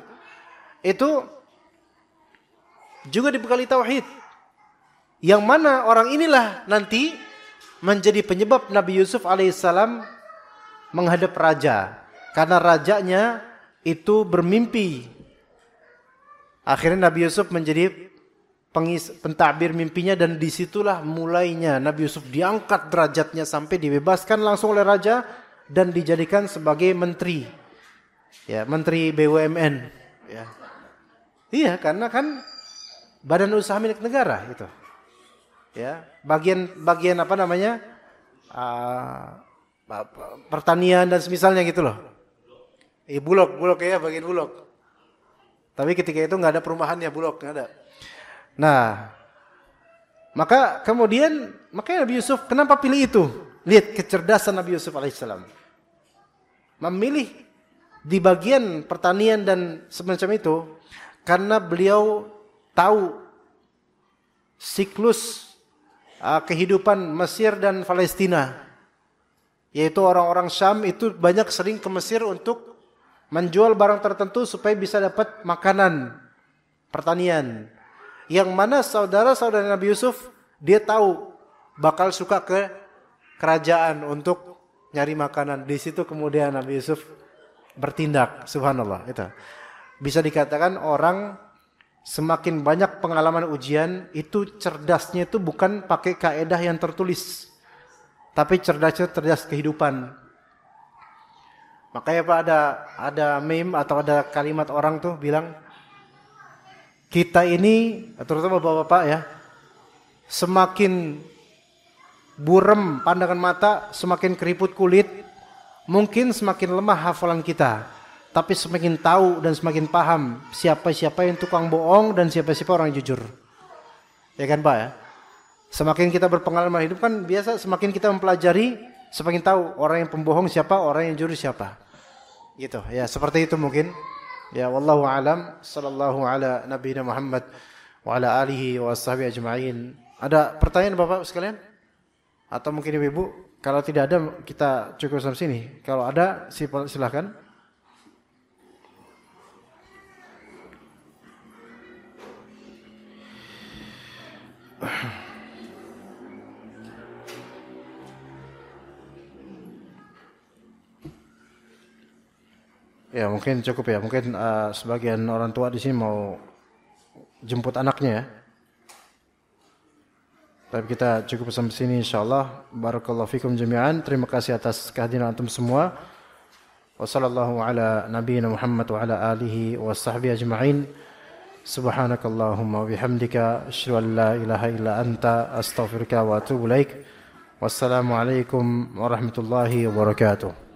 Speaker 2: juga dibekali tauhid. Yang mana orang inilah nanti menjadi penyebab Nabi Yusuf alaihissalam menghadap raja, karena rajanya itu bermimpi. Akhirnya Nabi Yusuf menjadi pentakbir mimpinya, dan disitulah mulainya Nabi Yusuf diangkat derajatnya sampai dibebaskan langsung oleh raja dan dijadikan sebagai menteri, ya, menteri BUMN, ya. Iya, karena kan badan usaha milik negara itu, ya, bagian pertanian dan semisalnya gitu loh. Bulog ya, bagian bulog. Tapi ketika itu nggak ada perumahannya, bulog nggak ada. Nah, makanya Nabi Yusuf kenapa pilih itu? Lihat kecerdasan Nabi Yusuf alaihissalam. Memilih di bagian pertanian dan semacam itu karena beliau tahu siklus kehidupan Mesir dan Palestina. Yaitu orang-orang Syam itu banyak sering ke Mesir untuk menjual barang tertentu supaya bisa dapat makanan pertanian. Yang mana saudara-saudara Nabi Yusuf, dia tahu bakal suka ke kerajaan untuk nyari makanan. Di situ kemudian Nabi Yusuf bertindak, subhanallah. Itu bisa dikatakan orang semakin banyak pengalaman ujian, itu cerdasnya itu bukan pakai kaedah yang tertulis, tapi cerdas kehidupan. Makanya Pak ada meme atau ada kalimat orang tuh bilang, kita ini, terutama bapak-bapak ya, semakin burem pandangan mata, semakin keriput kulit, mungkin semakin lemah hafalan kita. Tapi semakin tahu dan semakin paham siapa-siapa yang tukang bohong dan siapa-siapa orang yang jujur. Ya kan Pak ya? Semakin kita berpengalaman hidup kan biasa, semakin kita mempelajari, semakin tahu orang yang pembohong siapa, orang yang jujur siapa. Gitu ya, seperti itu mungkin. Ya, wallahu a'lam. Sallallahu ala nabiyina Muhammad wa ala alihi wa ashabihi ajma'in. Ada pertanyaan Bapak sekalian? Atau mungkin Ibu? Kalau tidak ada, kita cukup sampai sini. Kalau ada, silakan. Ya mungkin cukup ya. Mungkin sebagian orang tua di sini mau jemput anaknya ya. Tapi kita cukup sampai sini insyaallah. Barakallahu fikum jami'an. Terima kasih atas kehadiran antum semua. Wa sallallahu ala nabiyyina Muhammad wa ala alihi wa sahbihi ajma'in. Subhanakallahumma wa bihamdika asyhadu an la ilaha illa anta astaghfiruka wa atubu ilaik. Wassalamualaikum warahmatullahi wabarakatuh.